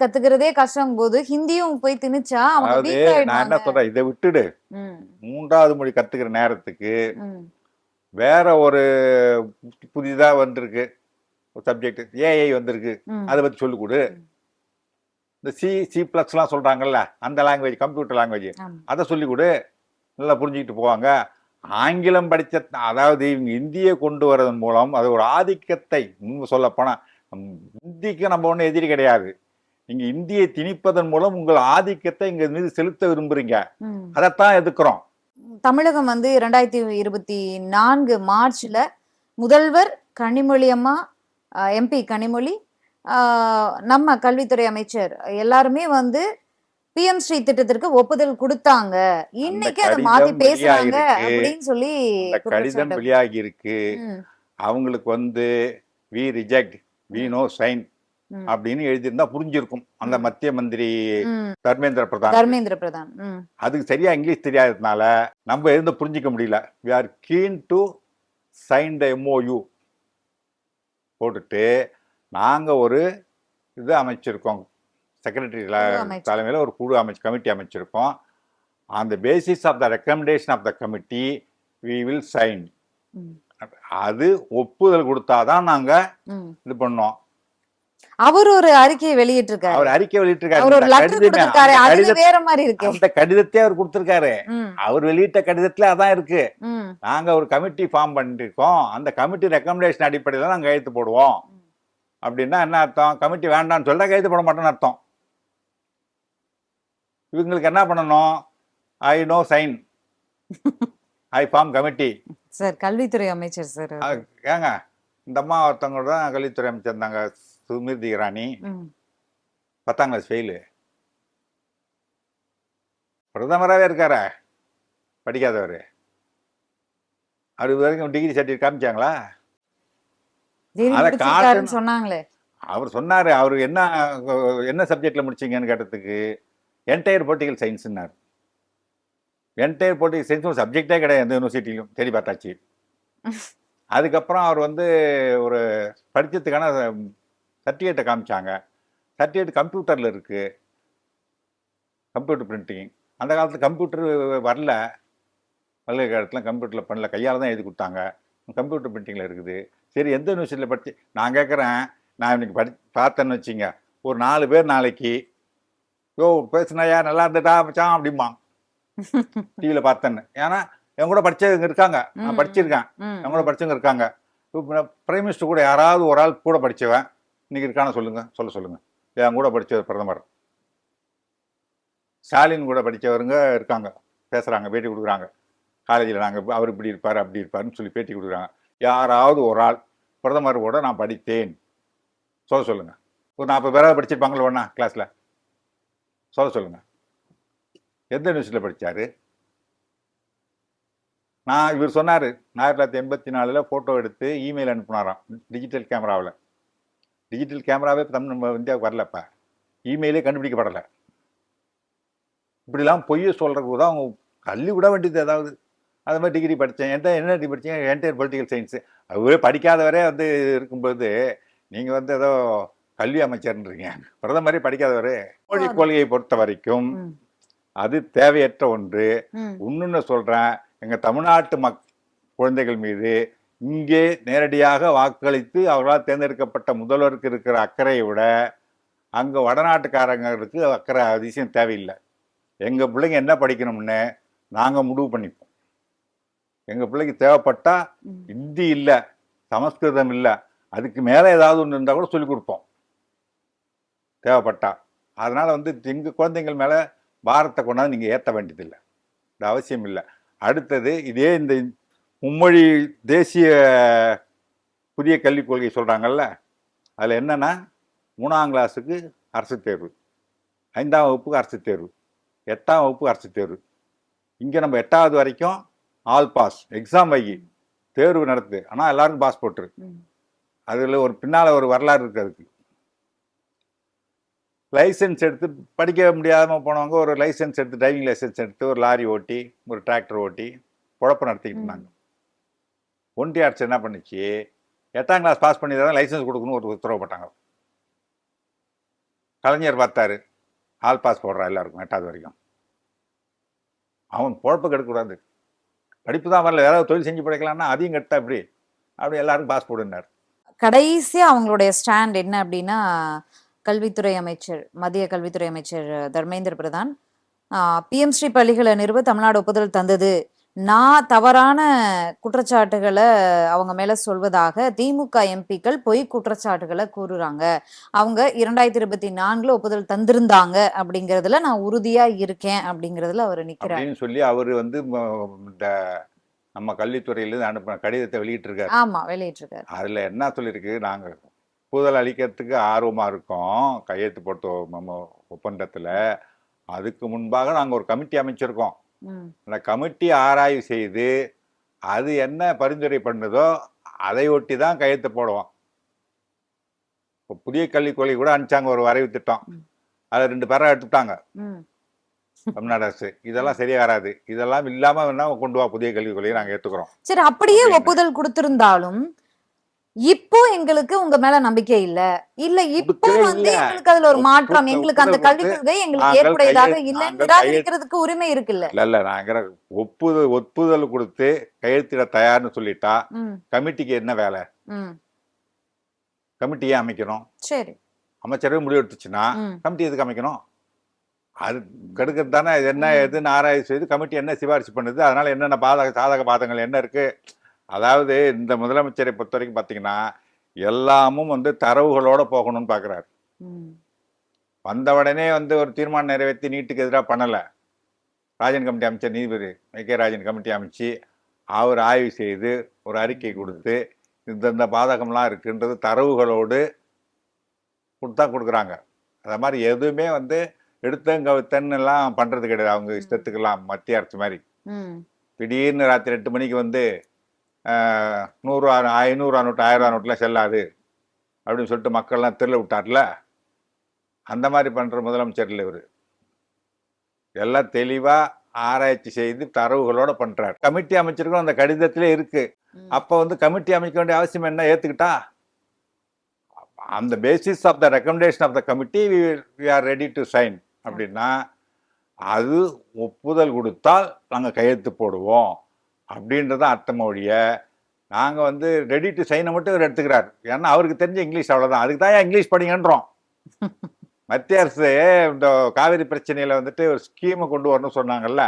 கத்துக்கிறதே கஷ்டம் போது ஹிந்தியும் போய் திணிச்சா நான் என்ன சொல்றேன், இதை விட்டுடு. 3வது மொழி கத்துக்கிற நேரத்துக்கு வேற ஒரு புதிதா வந்திருக்கு ஒரு சப்ஜெக்ட், ஏஐ வந்திருக்கு, அதை பத்தி சொல்லி கொடு. இந்த சி பிளஸ் எல்லாம் சொல்றாங்கல்ல, அந்த லாங்குவேஜ், கம்ப்யூட்டர் லாங்குவேஜ், அதை சொல்லி கொடு, நல்லா புரிஞ்சுக்கிட்டு போவாங்க. ஆங்கிலம் படிச்ச, அதாவது இவங்க இந்தியை கொண்டு வரதன் மூலம் அது ஒரு ஆதிக்கத்தை, சொல்ல போனா இந்திக்கு நம்ம ஒன்றும் எதிரி கிடையாது. நீங்க இந்தியை திணிப்பதன் மூலம் உங்கள் ஆதிக்கத்தை இங்க மீது செலுத்த விரும்புறீங்க, அதைத்தான் எதிர்க்கிறோம். தமிழகம் வந்து 2024 மார்ச்ல முதல்வர் கனிமொழி அம்மா, எம்பி கனிமொழி, நம்ம கல்வித்துறை அமைச்சர் எல்லாருமே வந்து பிஎம் ஸ்ரீ திட்டத்திற்கு ஒப்புதல் கொடுத்தாங்க. அந்த இன்னைக்கு அதை மாத்தி கடிதம் பேசுறாங்க வெளியாகிருக்கு. அப்படின்னு சொல்லி அந்த கடிதம் குற்றச்சாட்டு. வெளியாகி இருக்கு. ம், அவங்களுக்கு வந்து we reject we no sign ம், அப்படின்னு எழுதியிருந்தா புரிஞ்சிருக்கும் அந்த ம், மத்திய மந்திரி ம். தர்மேந்திர பிரதான். தர்மேந்திர பிரதான். ம், அதுக்கு சரியா இங்கிலீஷ் தெரியாததுனால நம்ம எழுந்து புரிஞ்சிக்க முடியல. We are keen to sign the MoU போட்டுட்டு நாங்க ஒரு இது அமைச்சிருக்கோம். செக்ரட்டரி குழு அமைச்சு. தலைமையில் ஒரு குழு கமிட்டி அமைச்சிருக்கோம். On the basis of the recommendation of the committee we will sign. ம், அது ஒப்புதல் கொடுத்தாதான் நாங்க ம். இது பண்ணோம். அவர் ஒரு அறிக்கையை வெளியிட்டிருக்காரு. அவர் அறிக்கை வெளியிட்டிருக்காரு. அவர் ஒரு இந்த லெட்டர் கடிதமே, கொடுத்திருக்காரு. அந்த அதுல கடிதத்தை- வேற மாதிரி இருக்கு. அந்த கடிதத்தை அவர் கொடுத்திருக்காரு. ம், அவர் வெளியிட்ட கடிதத்துல அதான் இருக்கு. ம், நாங்க ஒரு கமிட்டி ஃபார்ம் பண்ணிருக்கோம். அந்த கமிட்டி ரெக்கமெண்டேஷன் அடிப்படையில் நாங்க கையெழுத்து போடுவோம். அப்படின்னா என்ன அர்த்தம்? கமிட்டி வேண்டாம்னு சொல்லிட்டா கையெழுத்து போட மாட்டோம்னு அர்த்தம். இவங்களுக்கு என்ன பண்ணணும்? I no sign, I form committee. Sir கல்வித்துறை அமைச்சர் சார். ஏங்க இந்த அம்மா ஒருத்தவங்க தான் கல்வித்துறை அமைச்சர் இருந்தாங்க, சுமிருதி இரானி. ம், 10ஆம் கிளாஸ் ஃபெயிலு. பிரதமராகவே இருக்கார, படிக்காதவர். அது வரைக்கும் டிகிரி சர்டிஃபிகேட் காமிச்சாங்களா? டிகிரி அதை முடிச்சிருக்காருன்னு காட்டணும். சொன்னாங்களே. அவர் சொன்னார். அவர் என்ன சப்ஜெக்டில் முடிச்சிங்கன்னு கேட்டதுக்கு என்டையர் பொலிட்டிக்கல் சயின்ஸ்னார். என்டையர் பொலிட்டிக்கல் சயின்ஸ் ஒரு சப்ஜெக்டே கிடையாது எந்த யூனிவர்சிட்டியிலும், தேடி பார்த்தாச்சு. அதுக்கப்புறம் அவர் வந்து ஒரு படித்ததுக்கான சர்டிஃபிகேட்டை காமிச்சாங்க. சர்டிஃபிகேட் கம்ப்யூட்டரில் இருக்குது, கம்ப்யூட்டர் பிரிண்டிங். அந்த காலத்தில் கம்ப்யூட்டர் வரல, பல்கலைக்கழகத்தில் கம்ப்யூட்டரில் பண்ணல, கையால் தான் எழுதி கொடுத்தாங்க. கம்ப்யூட்டர் பிரிண்டிங்கில் இருக்குது. சரி, எந்த யூனிவர்சிட்டியில் படித்து நான் கேட்குறேன். நான் இன்னைக்கு பார்த்தேன்னு வச்சிங்க, ஒரு 4 பேர் நாளைக்கு யோ பேசுனாயா நல்லா இருந்ததா மச்சான் அப்படிம்பான் டிவியில் பார்த்தேன்னு. ஏன்னா என் கூட படித்தவங்க இருக்காங்க, நான் படிச்சிருக்கேன், என் கூட படித்தவங்க இருக்காங்க. இப்போ பிரைம் மினிஸ்டர் கூட யாராவது ஒரு ஆள் கூட படித்தவன் இன்னைக்கு இருக்கான்னு சொல்லுங்கள். என் கூட படித்தவர் பிரதமர் ஸ்டாலின் கூட படித்தவருங்க இருக்காங்க, பேசுகிறாங்க, பேட்டி கொடுக்குறாங்க. காலேஜில் நாங்கள் அவர் இப்படி இருப்பார் அப்படி இருப்பாருன்னு சொல்லி பேட்டி கொடுக்குறாங்க. யாராவது ஒரு ஆள் பிரதமர் கூட நான் படித்தேன் சொல்லுங்கள். ஒரு 40 பேராவது படிச்சிருப்பாங்களோ ஒன்றா கிளாஸில் சொல்லுங்கள். எந்த யூனிவர்சிட்டியில் படித்தார்? இவர் சொன்னார் 1984 ஃபோட்டோ எடுத்து இமெயில் அனுப்புனாராம் டிஜிட்டல் கேமராவில். டிஜிட்டல் கேமராவே நம்ம இந்தியாவுக்கு வரலப்பா, இமெயிலே கண்டுபிடிக்கப்படலை. இப்படிலாம் பொய்யை சொல்கிறதுக்கு தான் அவங்க கல்வி விட வேண்டியது. ஏதாவது அது மாதிரி டிகிரி படித்தேன், என்ன டிகிரி படித்தீங்க? Entire political science. அவரே படிக்காதவரே வந்து இருக்கும்போது நீங்கள் வந்து ஏதோ கல்வி அமைச்சர்ன்றீங்க. பிரதமரே படிக்காதவரே. மொழி கொள்கையை பொறுத்த வரைக்கும் அது தேவையற்ற ஒன்று. இன்னொன்று சொல்கிறேன், எங்கள் தமிழ்நாட்டு குழந்தைகள் மீது இங்கே நேரடியாக வாக்களித்து அவர்களால் தேர்ந்தெடுக்கப்பட்ட முதல்வருக்கு இருக்கிற அக்கறையை விட அங்கே வடநாட்டுக்காரங்களுக்கு அக்கறை அதிசயம் தேவையில்லை. எங்கள் பிள்ளைங்க என்ன படிக்கணும்னு நாங்கள் முடிவு பண்ணிப்போம். எங்கள் பிள்ளைக்கு தேவைப்பட்டால் ஹிந்தி இல்லை, சமஸ்கிருதம் இல்லை, அதுக்கு மேலே ஏதாவது ஒன்று இருந்தால் கூட சொல்லிக் கொடுப்போம் தேவைப்பட்டா. அதனால் வந்து எங்கள் குழந்தைங்கள் மேலே பாரத்தை கொண்டாந்து நீங்கள் ஏற்ற வேண்டியதில்லை, இது அவசியம் இல்லை. அடுத்தது இதே இந்த மும்மொழி தேசிய புதிய கல்விக் கொள்கை சொல்கிறாங்கல்ல, அதில் என்னென்னா 3ஆம் கிளாஸுக்கு அரசு தேர்வு, 5ஆம் வகுப்புக்கு அரசு தேர்வு, 8ஆம் வகுப்புக்கு அரசு தேர்வு. இங்கே நம்ம 8வது வரைக்கும் ஆல் பாஸ், எக்ஸாம் வைகி தேர்வு நடத்து, ஆனால் எல்லாருக்கும் பாஸ் போட்டுரு. அதில் ஒரு பின்னால் ஒரு வரலாறு இருக்குது. அதுக்கு லைசன்ஸ் எடுத்து படிக்க முடியாமல் போனவங்க ஒரு லைசன்ஸ் எடுத்து, டிரைவிங் லைசன்ஸ் எடுத்து ஒரு லாரி ஓட்டி ஒரு டிராக்டர் ஓட்டி குழப்பம் நடத்திக்கிட்டு இருந்தாங்க. ஒன்றிய அரசு என்ன பண்ணுச்சு, 8ஆம் கிளாஸ் பாஸ் பண்ணி தான் லைசன்ஸ் கொடுக்கணும்னு ஒரு உத்தரவு போட்டாங்க. கலைஞர் பார்த்தாரு, ஆல் பாஸ் போடுறா எல்லாருக்கும் 8வது வரைக்கும். அவன் குழப்பம் கெடுக்கக்கூடாது, படிப்பு தான் வரல, ஏதாவது தொழில் செஞ்சு படிக்கலாம்னா அதையும் கெட்டா அப்படி எல்லாருக்கும் பாஸ் போடுனார். கடைசியாக அவங்களுடைய ஸ்டாண்ட் என்ன அப்படின்னா, கல்வித்துறை அமைச்சர், மத்திய கல்வித்துறை அமைச்சர் தர்மேந்திர பிரதான், பிஎம் ஸ்ரீ பள்ளிகளை நிறுவ தமிழ்நாடு ஒப்புதல் தந்தது, நான் தவறான குற்றச்சாட்டுகளை அவங்க மேல சொல்வதாக திமுக எம்பிக்கள் பொய் குற்றச்சாட்டுகளை கூறுறாங்க. அவங்க 2024 ஒப்புதல் தந்திருந்தாங்க அப்படிங்கறதுல நான் உறுதியா இருக்கேன் அப்படிங்கறதுல அவர் நிக்கிறார் அப்படின்னு சொல்லி அவர் வந்து இந்த நம்ம கல்வித்துறையிலிருந்து அனுப்பின கடிதத்தை வெளியிட்டிருக்காரு. ஆமா, வெளியிட்டிருக்காரு. அதுல என்ன சொல்லியிருக்கு, நாங்க ஒப்புதல் அளிக்கிறதுக்கு ஆர்வமா இருக்கோம் கையெழுத்து போட்ட நம்ம ஒப்பந்தத்துல. அதுக்கு முன்பாக நாங்க ஒரு கமிட்டி அமைச்சிருக்கோம். அந்த கமிட்டி ஆராய்வு செய்து அது என்ன பரிந்துரை பண்ணுதோ அதை ஒட்டி தான் கையெழுத்து போடுவோம். இப்போ புதிய கல்விக் கொள்கை கூட அனுப்பிச்சாங்க, ஒரு வரைவு திட்டம். அதை 2 பேரா எடுத்துட்டாங்க தமிழ்நாடு அரசு. இதெல்லாம் சரியா வராது, இதெல்லாம் இல்லாம வேணா கொண்டு வா புதிய கல்விக் கொள்கையை நாங்க ஏத்துக்கிறோம். சரி, அப்படியே ஒப்புதல் கொடுத்திருந்தாலும் இப்போ எங்களுக்கு உங்க மேல நம்பிக்கை இல்ல, இல்ல இப்போ வந்து எங்களுக்கு அதுல ஒரு மாற்றம், எங்களுக்கு அந்த கல்விக் கொள்கை எங்களுக்கு ஏற்புடையதாக இல்லை நிராகரிக்கிறதுக்கு உரிமை இருக்குல்ல. இல்ல நாங்க ஒப்புதல் கொடுத்து கையெழுத்திட தயார்னு சொல்லிட்டா கமிட்டிக்கு என்ன வேலை? கமிட்டியே அமைக்கணும். சரி, அமைச்சரவை முடிவு எடுத்துச்சுன்னா கமிட்டி எதுக்கு அமைக்கணும்? அது கெடுக்கிறது தானே. இது என்ன எதுன்னு ஆராய்ச்சி செய்து கமிட்டி என்ன சிபாரிசு பண்ணுது, அதனால என்னென்ன சாதக பாதகங்கள் என்ன இருக்கு. அதாவது இந்த முதலமைச்சரை பொறுத்த வரைக்கும் பார்த்தீங்கன்னா எல்லாமும் வந்து தரவுகளோட போகணும்னு பார்க்குறாரு. வந்த உடனே வந்து ஒரு தீர்மானம் நிறைவேற்றி நீட்டுக்கு எதிராக பண்ணலை. ராஜன் கமிட்டி அமைச்சர் நீதிபதி கே ராஜன் கமிட்டி அமைச்சு அவர் ஆய்வு செய்து ஒரு அறிக்கை கொடுத்து இந்த பாதகம்லாம் இருக்குன்றது தரவுகளோடு கொடுக்குறாங்க. அதை மாதிரி எதுவுமே வந்து எடுத்தங்கவித்தன்னு எல்லாம் பண்ணுறது கிடையாது. அவங்க இஷ்டத்துக்கெல்லாம் மத்திய அரசு மாதிரி திடீர்னு ராத்திரி 8 மணிக்கு வந்து 100 500 நோட்டு 1000 நோட்டுலாம் செல்லாது அப்படின்னு சொல்லிட்டு மக்கள்லாம் திருள விட்டார்ல. அந்த மாதிரி பண்ணுற முதலமைச்சர் இல்லை இவர். எல்லாம் தெளிவாக ஆராய்ச்சி செய்து தரவுகளோட பண்ணுறாரு. கமிட்டி அமைச்சிருக்கோம் அந்த கடிதத்திலே இருக்கு. அப்போ வந்து கமிட்டி அமைக்க வேண்டிய அவசியம் என்ன? ஏற்றுக்கிட்டா அந்த basis of the recommendation of the committee we are ready to sign அப்படின்னா அது ஒப்புதல் கொடுத்தால் நாங்கள் கையெழுத்து போடுவோம் அப்படின்றதான் அர்த்தமொழிய. நாங்கள் வந்து ரெடி டு சைனை மட்டும் இவர் எடுத்துக்கிறார். ஏன்னா அவருக்கு தெரிஞ்ச இங்கிலீஷ் அவ்வளோதான். அதுக்கு தான் இங்கிலீஷ் படிங்கன்றோம். மத்திய அரசு இந்த காவிரி பிரச்சனையில் வந்துட்டு ஒரு ஸ்கீமை கொண்டு வரணும்னு சொன்னாங்கல்ல.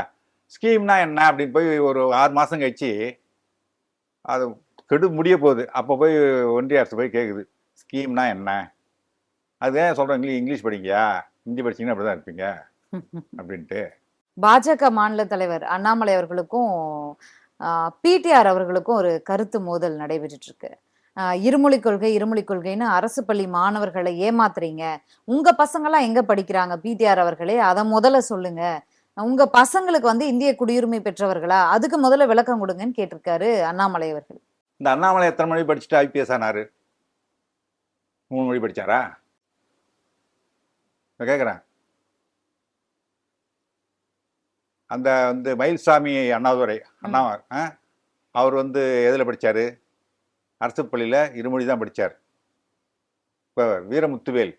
ஸ்கீம்னா என்ன அப்படின்னு போய் ஒரு 6 மாதம் கழிச்சு அது முடிய போகுது. அப்போ போய் ஒன்றிய அரசு போய் கேட்குது ஸ்கீம்னா என்ன. அதுதான் சொல்கிறேன், இங்கிலீஷ் படிங்கயா, ஹிந்தி படிச்சிங்கன்னா அப்படி தான் இருப்பீங்க அப்படின்ட்டு. பாஜக மாநில தலைவர் அண்ணாமலை அவர்களுக்கும் பிடிஆர் அவர்களுக்கும் ஒரு கருத்து மோதல் நடைபெற்று இருக்கு. இருமொழி கொள்கைன்னு அரசு பள்ளி மாணவர்களை ஏமாத்துறீங்க, உங்க பசங்கெல்லாம் எங்க படிக்கிறாங்க பிடிஆர் அவர்களே, அதை முதல்ல சொல்லுங்க, உங்க பசங்களுக்கு வந்து இந்திய குடியுரிமை பெற்றவர்களா, அதுக்கு முதல்ல விளக்கம் கொடுங்கன்னு கேட்டிருக்காரு அண்ணாமலை அவர்கள். இந்த அண்ணாமலை எத்தனை மொழி படிச்சுட்டு ஐபிஎஸ் ஆனாரு? 3 மொழி படிச்சாரா? கேட்குறேன். அந்த வந்து மயில்சாமி அண்ணாதுரை அண்ணா அவர் வந்து எதில் படித்தார்? அரசு பள்ளியில் 2 மொழி தான் படித்தார். இப்போ வீரமுத்துவேல்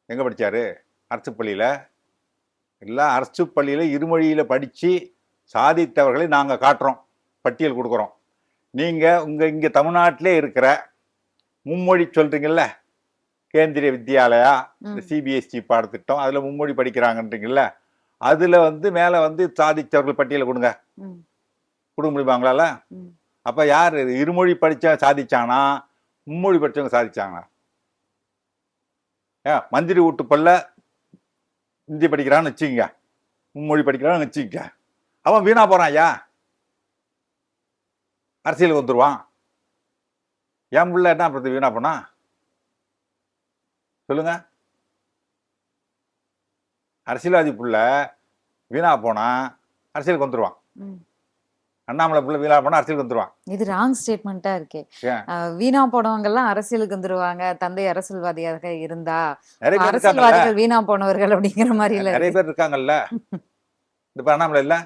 எங்கே படித்தார்? அரசு பள்ளியில். எல்லாம் அரசு பள்ளியில் 2 மொழியில் படித்து சாதித்தவர்களை நாங்கள் காட்டுறோம், பட்டியல் கொடுக்குறோம். நீங்கள் இங்கே தமிழ்நாட்டிலே இருக்கிற மும்மொழி சொல்கிறீங்கல்ல, கேந்திரிய வித்யாலயா, இந்த சிபிஎஸ்சி பாடத்திட்டம், அதில் மும்மொழி படிக்கிறாங்கன்றீங்கல்ல, அதில் வந்து மேலே வந்து சாதித்தவர்கள் பட்டியலை கொடுங்க. கொடுக்க முடியுமாங்களால? அப்போ யார் 2 மொழி படித்தா சாதிச்சானா, மும்மொழி படித்தவங்க சாதிச்சாங்களா? மந்திரி வீட்டு பல்ல ஹிந்தி படிக்கிறான்னு வச்சுக்கங்க, மும்மொழி படிக்கிறான்னு வச்சுக்கங்க, அவன் வீணா போகிறான். ஐயா அரசியலுக்கு வந்துடுவான். என் பிள்ளை என்ன அப்படி வீணா போனா சொல்லுங்க? அரசியல்வாதி புள்ள வீணா போனா அரசியலுக்கு வந்துருவான். அண்ணாமலை புள்ள வீணா போனா அரசியலுக்கு வந்துருவான். இது ராங் ஸ்டேட்மெண்டா இருக்கே. வீணா போனவங்க எல்லாம் அரசியலுக்கு வந்துருவாங்க, தந்தை அரசியல்வாதியாக இருந்தா அரசியல்வாதிகள் வீணா போனவர்கள் அப்படிங்கிற மாதிரி இல்ல. நிறைய பேர் இருக்காங்கல்ல. இப்ப அண்ணாமலை இல்ல,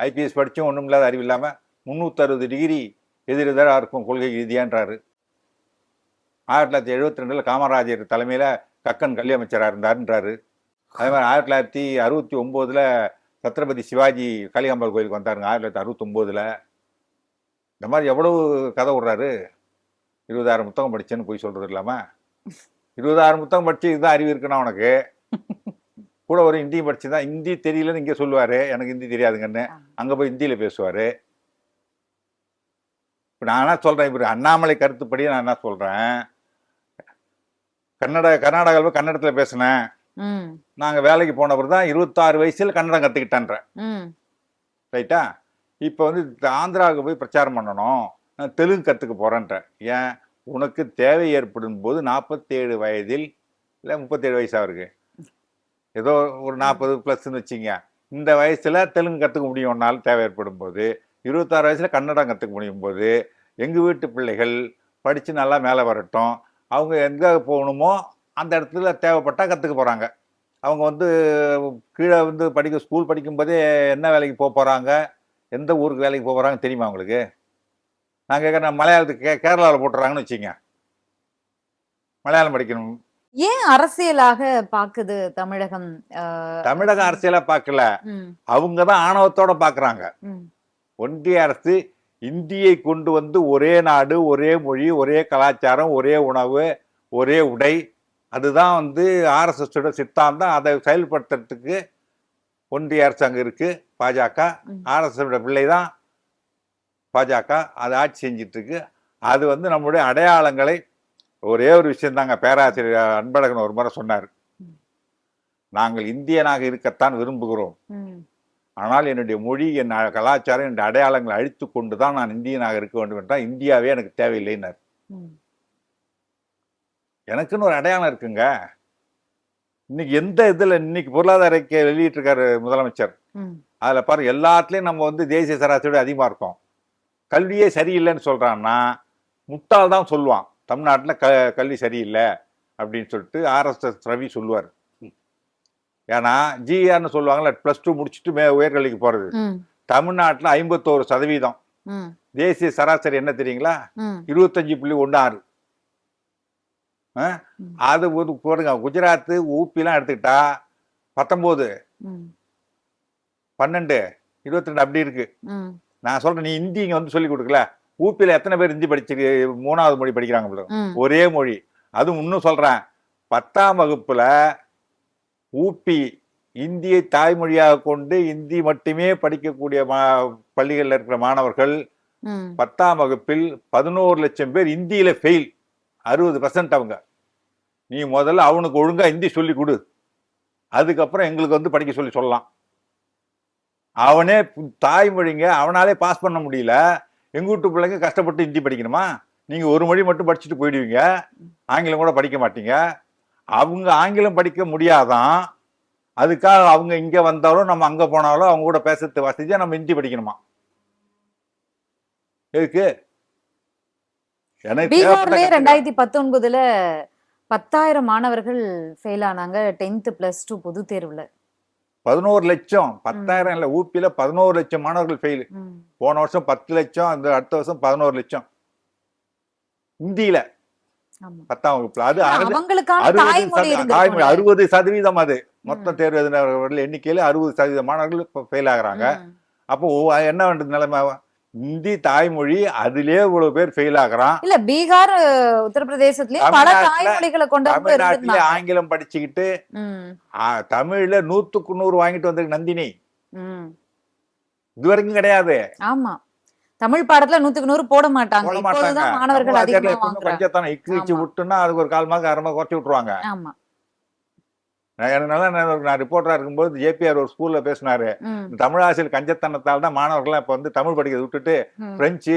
ஐபிஎஸ் படிச்சும் ஒண்ணும் இல்லாத அறிவு இல்லாம 360 டிகிரி எதிரெதிராக இருக்கும் கொள்கை ரீதியான்றாரு. 1972 காமராஜர் தலைமையில கக்கன் கல்வி அமைச்சராக இருந்தாருன்றாரு. அதே மாதிரி 1969 சத்ரபதி சிவாஜி காளிகாம்பாள் கோயிலுக்கு வந்தாருங்க 1969. இந்த மாதிரி எவ்வளவு கதை விடுறாரு. 20,000 புத்தகம் படிச்சேன்னு போய் சொல்றது இல்லாம 20,000 புத்தகம் படிச்சு இதுதான் அறிவு இருக்குன்னா உனக்கு கூட ஒரு ஹிந்தியும் படிச்சு தான் ஹிந்தி தெரியலன்னு இங்கே சொல்லுவார், எனக்கு ஹிந்தி தெரியாதுங்கன்னு. அங்கே போய் ஹிந்தியில் பேசுவார். இப்போ நான் என்ன சொல்கிறேன், இப்போ அண்ணாமலை கருத்துப்படி நான் என்ன சொல்கிறேன், கர்நாடகாவில் கன்னடத்தில் பேசினேன். நாங்கள் வேலைக்கு போனவர் தான் 26 வயசில் கன்னடம் கற்றுக்கிட்டேன்றேன். ரைட்டா? இப்போ வந்து ஆந்திராவுக்கு போய் பிரச்சாரம் பண்ணணும், நான் தெலுங்கு கற்றுக்க போகிறேன்றேன். ஏன்? உனக்கு தேவை ஏற்படும் போது 47 வயதில் இல்லை 37 வயசாக இருக்கு, ஏதோ ஒரு 40 ப்ளஸ்ன்னு வச்சிங்க, இந்த வயசில் தெலுங்கு கற்றுக்க முடியும் ஒன்றால் தேவை ஏற்படும் போது. 26 வயசில் கன்னடம் கற்றுக்க முடியும் போது எங்கள் வீட்டு பிள்ளைகள் படித்து நல்லா மேலே வரட்டும், அவங்க எங்கே போகணுமோ அந்த இடத்துல தேவைப்பட்டால் கற்றுக்க போகிறாங்க. அவங்க வந்து கீழே வந்து ஸ்கூல் படிக்கும்போதே என்ன வேலைக்கு போக போகிறாங்க, எந்த ஊருக்கு வேலைக்கு போக போகிறாங்க தெரியுமா அவங்களுக்கு? நான் கேட்குறேன், மலையாளத்துக்கு கேரளாவில் போட்டுறாங்கன்னு வச்சுங்க, மலையாளம் படிக்கணும். ஏன் அரசியலாக பாக்குது தமிழகம்? தமிழகம் அரசியலா பார்க்கல, அவங்க தான் ஆணவத்தோட பார்க்குறாங்க. ஒன்றிய அரசு இந்தியை கொண்டு வந்து ஒரே நாடு, ஒரே மொழி, ஒரே கலாச்சாரம், ஒரே உணவு, ஒரே உடை, அதுதான் வந்து ஆர்எஸ்எஸோட சித்தாந்தம். அதை செயல்படுத்துறதுக்கு ஒன்றிய அரசு அங்கே இருக்குது. பாஜக ஆர்எஸ்எஸோட பிள்ளை தான் பாஜக, அதை ஆட்சி செஞ்சிட்டு இருக்கு. அது வந்து நம்மளுடைய அடையாளங்களை, ஒரே ஒரு விஷயந்தாங்க, பேராசிரியர் அன்பழகன் ஒரு முறை சொன்னார், நாங்கள் இந்தியனாக இருக்கத்தான் விரும்புகிறோம், ஆனால் என்னுடைய மொழி, என் கலாச்சாரம், என்னுடைய அடையாளங்களை அழித்து கொண்டு தான் நான் இந்தியனாக இருக்க வேண்டும் என்றால் இந்தியாவே எனக்கு தேவையில்லைன்னார். எனக்குன்னு ஒரு அடையாளம் இருக்குங்க. இன்னைக்கு எந்த இதில் இன்னைக்கு பொருளாதார அறிக்கை வெளியிட்டிருக்காரு முதலமைச்சர், அதில் பாருங்க, எல்லாத்துலேயும் நம்ம வந்து தேசிய சராசரியோட அதிகமாக இருக்கோம். கல்வியே சரியில்லைன்னு சொல்கிறான்னா முட்டாள் தான் சொல்லுவான், தமிழ்நாட்டில் கல்வி சரியில்லை அப்படின்னு சொல்லிட்டு ஆர்எஸ்எஸ் ரவி சொல்லுவார். ஏன்னா ஜிஆர்னு சொல்லுவாங்கல்ல, +2 முடிச்சுட்டு உயர்கல்விக்கு போகிறது, தமிழ்நாட்டில் 51%. தேசிய சராசரி என்ன தெரியுங்களா? 25.16. அது போடுங்க. குஜராத், ஊப்பிலாம் எடுத்துக்கிட்டா 19, 12, 22 அப்படி இருக்கு. நான் சொல்றேன், நீ ஹிந்தி இங்க வந்து சொல்லி கொடுக்கல, ஊப்பியில் எத்தனை பேர் ஹிந்தி படிச்சு 3வது மொழி படிக்கிறாங்க? ஒரே மொழி. அதுவும் இன்னும் சொல்றேன், 10ஆம் வகுப்புல ஊப்பி இந்தியை தாய்மொழியாக கொண்டு இந்தி மட்டுமே படிக்கக்கூடிய பள்ளிகளில் இருக்கிற மாணவர்கள் 10ஆம் வகுப்பில் 11 லட்சம் பேர் இந்தியில ஃபெயில், 60% அவங்க. நீ முதல்ல அவனுக்கு ஒழுங்கா ஹிந்தி சொல்லி கொடு, அதுக்கப்புறம் எங்களுக்கு வந்து படிக்க சொல்லலாம். அவனே தாய்மொழிங்க, அவனாலே பாஸ் பண்ண முடியல, எங்க வீட்டு பிள்ளைங்க கஷ்டப்பட்டு ஹிந்தி படிக்கணுமா? நீங்க ஒரு மொழி மட்டும் படிச்சுட்டு போயிடுவீங்க, ஆங்கிலம் கூட படிக்க மாட்டீங்க. அவங்க ஆங்கிலம் படிக்க முடியாதான், அதுக்காக அவங்க இங்க வந்தாலும் நம்ம அங்க போனாலும் அவங்க கூட பேசுறது வசதியா நம்ம ஹிந்தி படிக்கணுமா? எதுக்கு? பீகார்லயே 2019ல 10,000 மாணவர்கள் ஃபெயில் ஆனாங்க 10th +2 பொது தேர்வுல. 11 லட்சம், 10,000 இல்ல, ஊப்பியில 11 லட்சம் மாணவர்கள் ஃபெயில். போன வருஷம் 10 லட்சம், அந்த அடுத்த வருஷம் 11 லட்சம் ஹிந்தியில 10ஆம் வகுப்புல. அது 60%. அது மொத்த தேர்வு எழுதினவர்கள் எண்ணிக்கையில 60% மாணவர்கள் ஃபெயில் ஆகுறாங்க. அப்போ என்ன பண்றது நிலைமை? ஹிந்தி தாய்மொழி, அதுலயே இவ்வளவு பேர் ஃபெயில் ஆகுறான். இல்ல, பீகார், உத்தரப்பிரதேசத்திலயும் பல தாய்மொழிகளை கொண்டு தமிழ்நாட்டில ஆங்கிலம் படிச்சுக்கிட்டு தமிழ்ல 100க்கு 100 வாங்கிட்டு வந்திருக்கு நந்தினி. இதுவரைக்கும் கிடையாது. ஆமா, தமிழ் பாடத்துல 100க்கு 100 போட மாட்டாங்க. இப்போதுதான் மாணவர்கள் அதிகமா வாங்குறாங்க. பஞ்சத்தான இக்கு விட்டுனா அதுக்கு ஒரு 1/4 மார்க் 1/2 மார்க் குறைச்சி விட்டுருவாங்க. ஆமா. நான் ரிப்போர்ட்டரா இருக்கும்போது ஜேபிஆர் ஒரு ஸ்கூல்ல பேசினாரு, தமிழ் ஆசிரியர் கஞ்சத்தனத்தால் தான் மாணவர்கள் இப்ப வந்து தமிழ் படிக்கிறத விட்டுட்டு பிரெஞ்சு,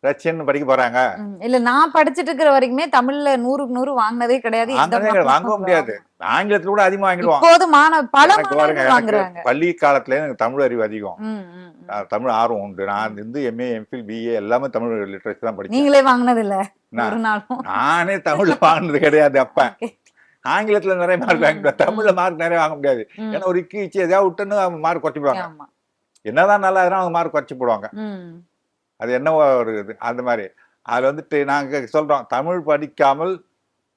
ரஷ்யன் படிக்க போறாங்க. இல்ல, நான் படிச்சுட்டு இருக்கிற வரைக்குமே தமிழ்ல 100க்கு 100 வாங்கினதே கிடையாது. வாங்க முடியாது. ஆங்கிலத்துல கூட அதிகமா வாங்கிடுவோம். பள்ளி காலத்துல எனக்கு தமிழ் அறிவு அதிகம், தமிழ் ஆர்வம் உண்டு. நான் வந்து எம்ஏ, எம்ஃபில், பிஏ எல்லாமே தமிழ் லிட்டரேச்சர் தான் படிச்சேன். நீங்களே வாங்கினது இல்ல? நானே தமிழ்ல வாங்கினது கிடையாது. அப்ப ஆங்கிலத்துல நிறைய மார்க் வாங்கிடுவேன், தமிழ்ல மார்க் நிறைய வாங்க முடியாது. ஏன்னா ஒரு இக்கு எதாவது விட்டுன்னு அவங்க மார்க் குறைச்சி போடுவாங்க. என்னதான் நல்லா அவங்க மார்க் குறைச்சி போடுவாங்க. அது என்னவோ ஒரு இது. அந்த மாதிரி அதில் வந்துட்டு நாங்கள் சொல்கிறோம், தமிழ் படிக்காமல்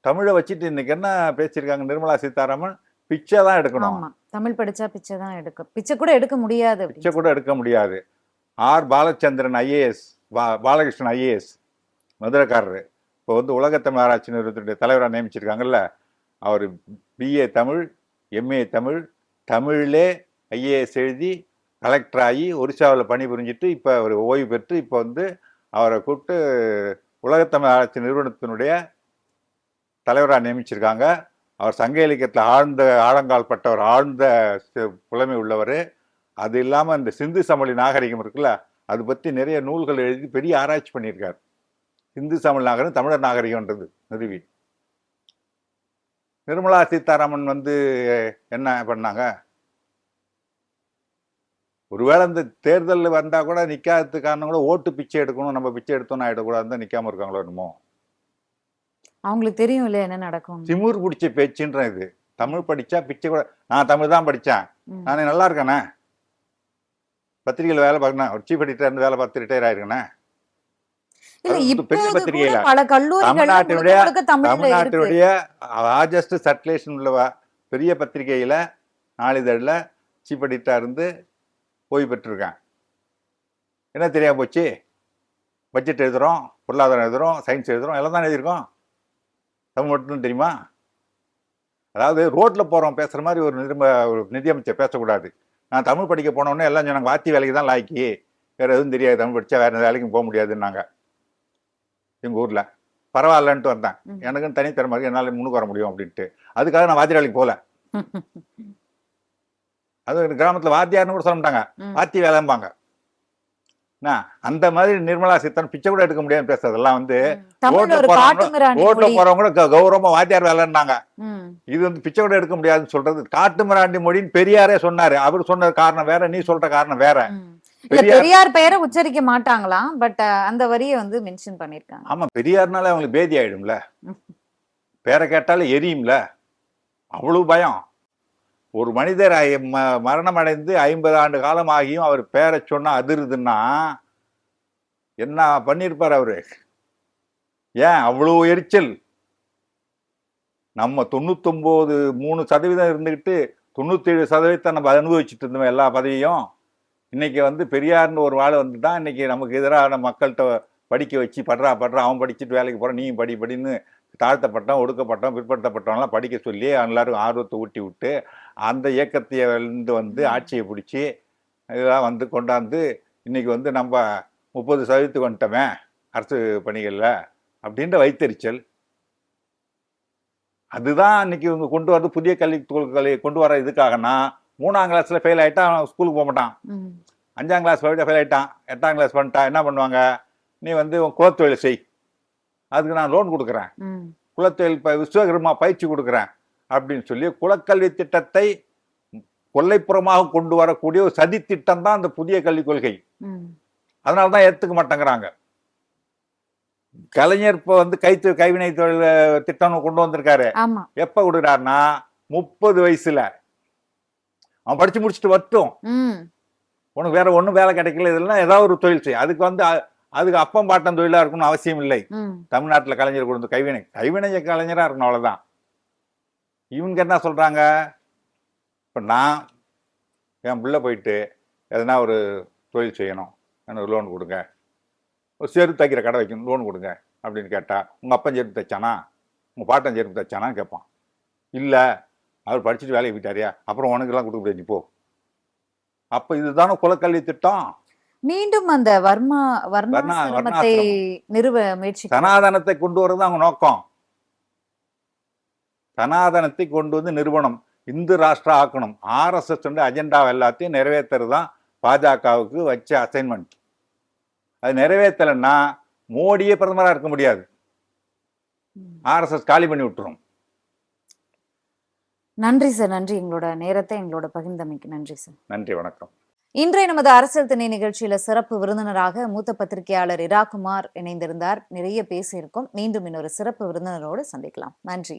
தமிழை வச்சுட்டு இன்னைக்கு என்ன பேசியிருக்காங்க நிர்மலா சீதாராமன், பிச்சை தான் எடுக்கணும். தமிழ் படிச்சா பிச்சை தான் எடுக்கும். பிச்சை கூட எடுக்க முடியாது. பிச்சை கூட எடுக்க முடியாது. பாலச்சந்திரன் ஐஏஎஸ், பாலகிருஷ்ணன் ஐஏஎஸ், மதுரைக்காரரு, இப்போ வந்து உலகத்தமிழ் ஆராய்ச்சி நிறுவனத்துடைய தலைவராக நியமிச்சிருக்காங்கல்ல, அவர் பிஏ தமிழ், எம்ஏ தமிழ், தமிழிலே ஐஏஎஸ் எழுதி கலெக்டர் ஆகி ஒரிசாவில் பணிபுரிஞ்சிட்டு இப்போ அவர் ஓய்வு பெற்று இப்போ வந்து அவரை கூப்பிட்டு உலகத்தமிழ் ஆராய்ச்சி நிறுவனத்தினுடைய தலைவராக நியமிச்சிருக்காங்க. அவர் சங்க இலக்கியத்தில் ஆழங்கால் பட்டவர், ஆழ்ந்த புலமை உள்ளவர். அது இல்லாமல் இந்த சிந்து சமவெளி நாகரிகம் இருக்குல்ல, அது பற்றி நிறைய நூல்கள் எழுதி பெரிய ஆராய்ச்சி பண்ணியிருக்கார். சிந்து சமவெளி நாகரிகம் தமிழர் நாகரிகம்ன்றது நிறுவி. நிர்மலா சீதாராமன் வந்து என்ன பண்ணாங்க? ஒருவேளை இந்த தேர்தலில் வந்தால் கூட நிற்காததுக்கு காரணம் கூட ஓட்டு பிச்சை எடுக்கணும், நம்ம பிச்சை எடுத்தோம்னு ஆகிடக்கூடாது தான் நிற்காம இருக்காங்களோ என்னமோ. அவங்களுக்கு தெரியும் இல்லையா என்ன நடக்கும். திமுர் பிடிச்ச பேச்சுன்ற இது. தமிழ் படித்தா பிச்சை கூட, நான் தமிழ் தான் படித்தேன், நான் நல்லா இருக்கேனே, பத்திரிகையில் வேலை பார்க்கணும், ஒரு சீஃப் எடிட்டர் இருந்து வேலை பார்த்து ரிட்டையர் ஆயிருக்கேனே. பெரிய பத்திரிகையில தமிழ்நாட்டினுடைய லார்ஜஸ்ட் சர்க்குலேஷன் உள்ள பெரிய பத்திரிகையில நாளிதழில் சீஃப் எடிட்டர் இருந்து ஓய்வு பெற்றிருக்கேன். என்ன தெரியாம போச்சு? பட்ஜெட் எழுதுறோம், பொருளாதாரம் எழுதுறோம், சயின்ஸ் எழுதுறோம், எல்லாம் தான் எழுதியிருக்கோம். தமிழ் மட்டும் தெரியுமா? அதாவது ரோட்ல போறோம் பேசுற மாதிரி ஒரு நிதியமைச்சர் பேசக்கூடாது. நான் தமிழ் படிக்க போனோடனே எல்லாம் சொன்னாங்க வாத்தி வேலைக்கு தான் லாய்க்கி, வேற எதுவும் தெரியாது, தமிழ் படிச்சா வேற வேலைக்கும் போக முடியாதுன்னாங்க. எங்கள் ஊரில் பரவாயில்லன்ட்டு வந்தேன், எனக்குன்னு தனித்திறமை இருக்கு, என்னால் முன்னுக்கு வர முடியும் அப்படின்ட்டு. அதுக்காக நான் வாத்தியார் வேலைக்கு போகல. அது கிராமத்தில் வாத்தியார்னு கூட சொல்ல மாட்டாங்க, வாத்தி வேலைம்பாங்க. அந்த மாதிரி நிர்மலா சீதாராமன் பிச்சை கூட எடுக்க முடியாதுன்னு பேசுறதெல்லாம் வந்து ரோட்ல போறவங்க கூட கௌரவமா வாத்தியார் வேலைன்னாங்க. இது வந்து பிச்சை கூட எடுக்க முடியாதுன்னு சொல்றது காட்டு மிராண்டி மொழின்னு பெரியாரே சொன்னாரு. அவர் சொன்ன காரணம் வேற, நீ சொல்ற காரணம் வேற. பெரியார் பெயரை உச்சரிக்க மாட்டாங்களாம், பட் அந்த வரியை வந்து மென்ஷன் பண்ணிருக்காங்க. ஆமா, பெரியார்னால அவங்களுக்கு பேதி ஆயிடும்ல, பேரை கேட்டாலே எரியும்ல, அவ்வளவு பயம். ஒரு மனிதர் மரணம் அடைந்து 50 ஆண்டு காலம் ஆகியும் அவர் பேரை சொன்னா அதிருதுன்னா என்ன பண்ணிருப்பார் அவரு? ஏன் அவ்வளவு எரிச்சல்? நம்ம 99.3% இருந்துகிட்டு 97% நம்ம அனுபவிச்சுட்டு இருந்தோம் எல்லா பதவியும். இன்னைக்கு வந்து பெரியார்னு ஒரு வாழை வந்து தான் இன்னைக்கு நமக்கு எதிரான மக்கள்கிட்ட படிக்க வச்சு படுறா அவன் படிச்சுட்டு வேலைக்கு போகிறான், நீயும் படின்னு தாழ்த்தப்பட்டோம், ஒடுக்கப்பட்டோம், பிற்படுத்தப்பட்டவங்களாம் படிக்க சொல்லி எல்லாரும் ஆர்வத்தை ஊட்டி விட்டு அந்த இயக்கத்தையிலேருந்து வந்து ஆட்சியை பிடிச்சி இதெல்லாம் வந்து கொண்டாந்து இன்னைக்கு வந்து நம்ம 30% வந்துட்டோமே அரசு பணிகளில் அப்படின்ற வைத்தறிச்சல். அதுதான் இன்னைக்கு இவங்க கொண்டு வரது புதிய கல்விக் கொள்கைகளை கொண்டு வர இதுக்காகனா 3ஆம் கிளாஸ்ல ஃபெயில் ஆகிட்டா அவன் ஸ்கூலுக்கு போக மாட்டான், 5ஆம் கிளாஸ் ஃபெயில் ஆகிட்டான், 8ஆம் கிளாஸ் பண்ணிட்டா என்ன பண்ணுவாங்க? நீ வந்து உன் குலத்தொழில் செய், அதுக்கு நான் லோன் கொடுக்குறேன், குலத்தொழில் விஸ்வகர்மா பயிற்சி கொடுக்குறேன் அப்படின்னு சொல்லி குலக்கல்வி திட்டத்தை கொல்லைப்புறமாக கொண்டு வரக்கூடிய ஒரு சதி திட்டம் தான் அந்த புதிய கல்விக் கொள்கை. அதனாலதான் ஏத்துக்க மாட்டேங்கிறாங்க. கலைஞர் இப்ப வந்து கைவினை தொழில் திட்டம் கொண்டு வந்திருக்காரு. எப்ப கொடுக்குறாருன்னா 30 வயசுல அவன் படிச்சு முடிச்சுட்டு வரட்டும், உனக்கு வேற ஒண்ணும் வேலை கிடைக்கல, இதெல்லாம் ஏதாவது ஒரு தொழில் செய். அதுக்கு அப்பம் பாட்டம் தொழிலா இருக்கணும்னு அவசியம் இல்லை. தமிழ்நாட்டுல கலைஞர் கொடுத்த கைவினை கலைஞரா இருக்கணும், அவ்வளவுதான். இவங்க என்ன சொல்றாங்க? இப்ப நான் என் பிள்ளை போயிட்டு எதனா ஒரு தொழில் செய்யணும், எனக்கு லோன் கொடுங்க, ஒரு செருப்பு தைக்கிற கடை வைக்கணும், லோன் கொடுங்க அப்படின்னு கேட்டா, உங்க அப்பன் செருப்பு தைச்சானா, உங்க பாட்டன் செருப்பு தைச்சானான்னு கேட்பான். இல்ல அவர் படிச்சுட்டு வேலைக்கு போயிட்டாரியா, அப்புறம் உனக்கு எல்லாம் கொடுக்க முடியாது, நீ போ. அப்ப இதுதானே குலக்கல்வி திட்டம். மீண்டும் அந்த வர்ணாசிரமத்தை நிறுவ முயற்சி, சனாதனத்தை கொண்டு வரது அவங்க நோக்கம். சனாதனத்தை கொண்டு வந்து நிறுவனம், இந்து ராஷ்டிரா ஆக்கணும். RSS அஜெண்டா எல்லாத்தையும் நிறைவேற்றுறது தான் பாஜகவுக்கு வச்ச அசைன்மெண்ட். அது நிறைவேற்றலைன்னா மோடியே பிரதமராக இருக்க முடியாது, RSS காலி பண்ணி விட்டுரும். நன்றி சார், நன்றி. எங்களோட நேரத்தை எங்களோட பகிர்ந்தமைக்கு நன்றி சார். நன்றி, வணக்கம். இன்றைய நமது அரசியல் திணை நிகழ்ச்சியில சிறப்பு விருந்தினராக மூத்த பத்திரிகையாளர் இராக்குமார் இணைந்திருந்தார். நிறைய பேசியிருக்கோம். மீண்டும் இன்னொரு சிறப்பு விருந்தினரோடு சந்திக்கலாம். நன்றி.